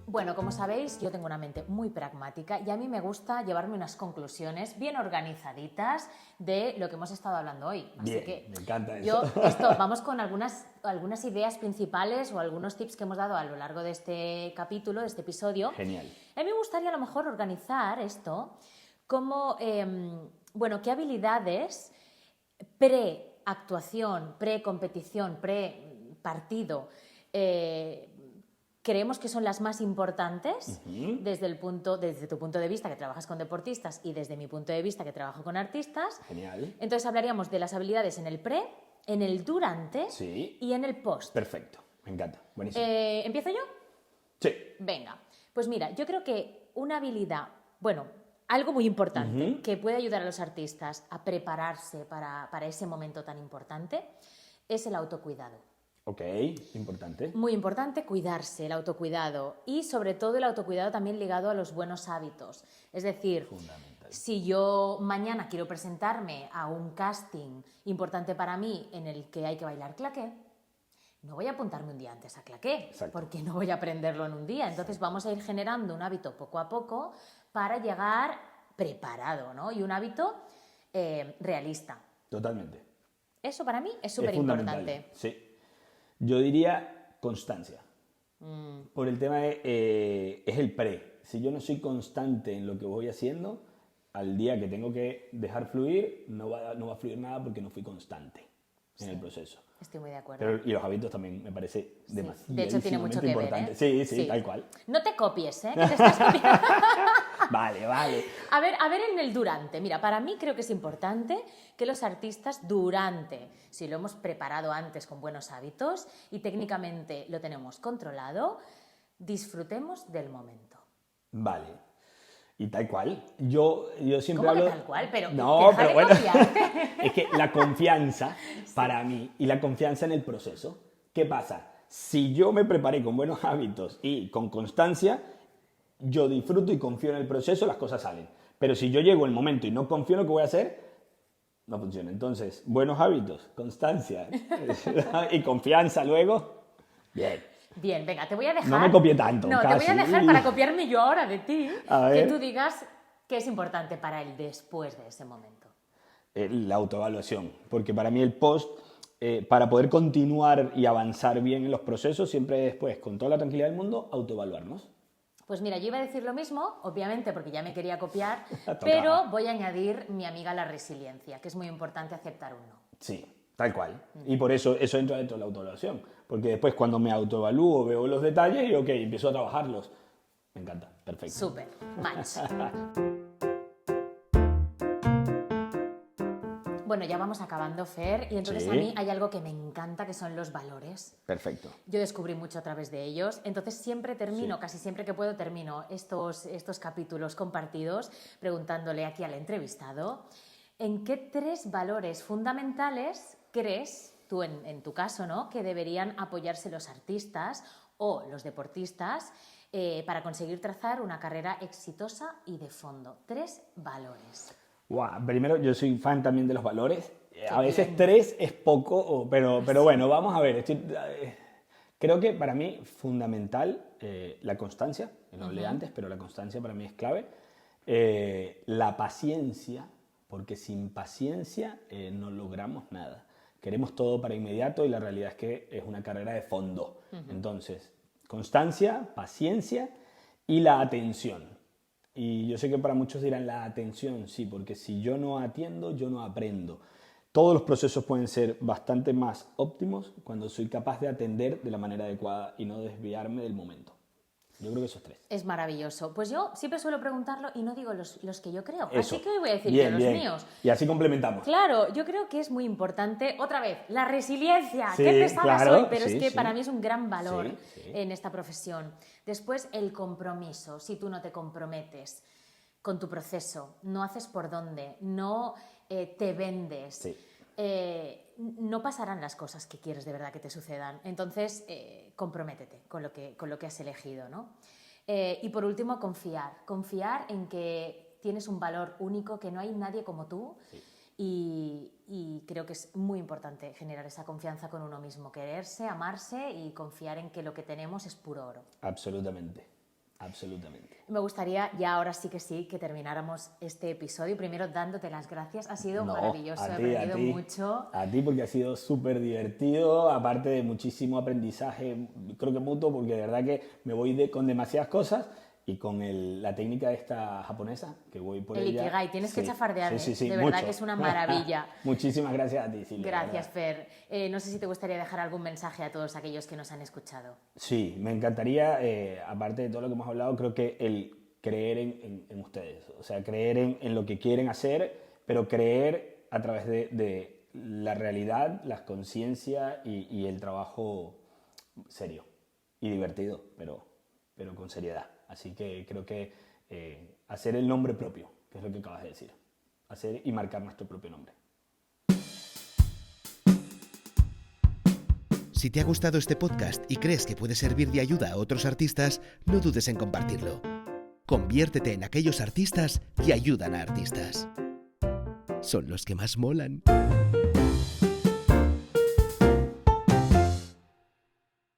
Bueno, como sabéis, yo tengo una mente muy pragmática y a mí me gusta llevarme unas conclusiones bien organizaditas de lo que hemos estado hablando hoy. Así Bien, que me encanta yo eso. vamos con algunas ideas principales o algunos tips que hemos dado a lo largo de este capítulo, de este episodio. Genial. A mí me gustaría a lo mejor organizar esto como, bueno, qué habilidades pre-actuación, pre-competición, pre-partido creemos que son las más importantes desde tu punto de vista, que trabajas con deportistas, y desde mi punto de vista, que trabajo con artistas. Genial. Entonces hablaríamos de las habilidades en el pre, en el durante Sí. y en el post. Perfecto, me encanta. Buenísimo. ¿Empiezo yo? Sí. Venga, pues mira, yo creo que una habilidad, bueno, algo muy importante que puede ayudar a los artistas a prepararse para ese momento tan importante es el autocuidado. Ok, importante. Muy importante cuidarse, el autocuidado, y sobre todo el autocuidado también ligado a los buenos hábitos. Es decir, Fundamental. si yo mañana quiero presentarme a un casting importante para mí en el que hay que bailar claqué, no voy a apuntarme un día antes a claqué, Exacto. porque no voy a aprenderlo en un día. Entonces vamos a ir generando un hábito poco a poco para llegar preparado, ¿no? Y un hábito realista. Totalmente. Eso para mí es Es súper fundamental. importante. Sí. Yo diría constancia. Por el tema de, es el pre. Si yo no soy constante en lo que voy haciendo, al día que tengo que dejar fluir, no va a fluir nada porque no fui constante en el proceso. Estoy muy de acuerdo. Pero, y los hábitos también me parece demasiado De hecho, tiene mucho que ver, importante. ¿eh? Sí, tal cual. No te copies, ¿eh? Que te estás copiando. Vale. A ver en el durante. Mira, para mí creo que es importante que los artistas durante, si lo hemos preparado antes con buenos hábitos y técnicamente lo tenemos controlado, disfrutemos del momento. Vale. Y tal cual. Yo siempre ¿Cómo que hablo... tal cual? Pero no, deja pero de bueno. copiarte. Es que la confianza para mí y la confianza en el proceso. ¿Qué pasa? Si yo me preparé con buenos hábitos y con constancia, yo disfruto y confío en el proceso, las cosas salen. Pero si yo llego el momento y no confío en lo que voy a hacer, no funciona. Entonces, buenos hábitos, constancia y confianza luego, bien. Bien, venga, te voy a dejar... No me copié tanto, No, casi. te voy a dejar para copiarme yo ahora de ti, A que ver. tú digas qué es importante para el después de ese momento. La autoevaluación, porque para mí el post, para poder continuar y avanzar bien en los procesos, siempre después, con toda la tranquilidad del mundo, autoevaluarnos. Pues mira, yo iba a decir lo mismo, obviamente porque ya me quería copiar, Tocaba. pero voy a añadir mi amiga la resiliencia, que es muy importante aceptar un no. Sí, tal cual. Y por eso entra dentro de la autoevaluación, porque después cuando me autoevalúo, veo los detalles y ok, empiezo a trabajarlos. Me encanta, perfecto. Súper, match. Bueno, ya vamos acabando, Fer, y entonces Sí. a mí hay algo que me encanta, que son los valores. Perfecto. Yo descubrí mucho a través de ellos, entonces siempre termino, Sí. casi siempre que puedo termino estos capítulos compartidos preguntándole aquí al entrevistado, ¿en qué 3 valores fundamentales crees, tú en tu caso, ¿no?, que deberían apoyarse los artistas o los deportistas para conseguir trazar una carrera exitosa y de fondo? 3 valores. Wow, primero, yo soy fan también de los valores. A Qué veces bien. 3 es poco, pero bueno, vamos a ver. Creo que para mí fundamental la constancia, lo hablé antes, pero la constancia para mí es clave. La paciencia, porque sin paciencia no logramos nada. Queremos todo para inmediato y la realidad es que es una carrera de fondo. Entonces, constancia, paciencia y la atención. Y yo sé que para muchos dirán la atención, sí, porque si yo no atiendo, yo no aprendo. Todos los procesos pueden ser bastante más óptimos cuando soy capaz de atender de la manera adecuada y no desviarme del momento. Yo creo que esos 3. Es maravilloso. Pues yo siempre suelo preguntarlo y no digo los que yo creo. Eso. Así que hoy voy a decir Bien, yo los bien. míos. Y así complementamos. Claro, yo creo que es muy importante, otra vez, la resiliencia. Sí, Qué pesada claro, soy, pero sí, es que sí. para mí es un gran valor Sí. en esta profesión. Después, el compromiso. Si tú no te comprometes con tu proceso, no haces por dónde, no te vendes, Sí. no pasarán las cosas que quieres de verdad que te sucedan. Entonces, comprométete con lo que has elegido, ¿no? Y por último, confiar en que tienes un valor único, que no hay nadie como tú. Sí. Y creo que es muy importante generar esa confianza con uno mismo, quererse, amarse y confiar en que lo que tenemos es puro oro. Absolutamente, absolutamente. Me gustaría, ya ahora sí, que termináramos este episodio. Primero, dándote las gracias. Ha sido maravilloso, he aprendido mucho. A ti, porque ha sido súper divertido, aparte de muchísimo aprendizaje, creo que mutuo, porque de verdad que me voy con demasiadas cosas y con la técnica esta japonesa, que voy por El ella. Ikigai, tienes que chafardear, Sí, de verdad mucho. que es una maravilla. Muchísimas gracias a ti, Silvia. Gracias, de verdad. Fer. No sé si te gustaría dejar algún mensaje a todos aquellos que nos han escuchado. Sí, me encantaría, aparte de todo lo que hemos hablado, creo que el creer en ustedes, o sea, creer en lo que quieren hacer, pero creer a través de la realidad, la conciencia y el trabajo serio y divertido, pero con seriedad. Así que creo que hacer el nombre propio, que es lo que acabas de decir, hacer y marcar nuestro propio nombre. Si te ha gustado este podcast y crees que puede servir de ayuda a otros artistas, no dudes en compartirlo. Conviértete en aquellos artistas que ayudan a artistas. Son los que más molan.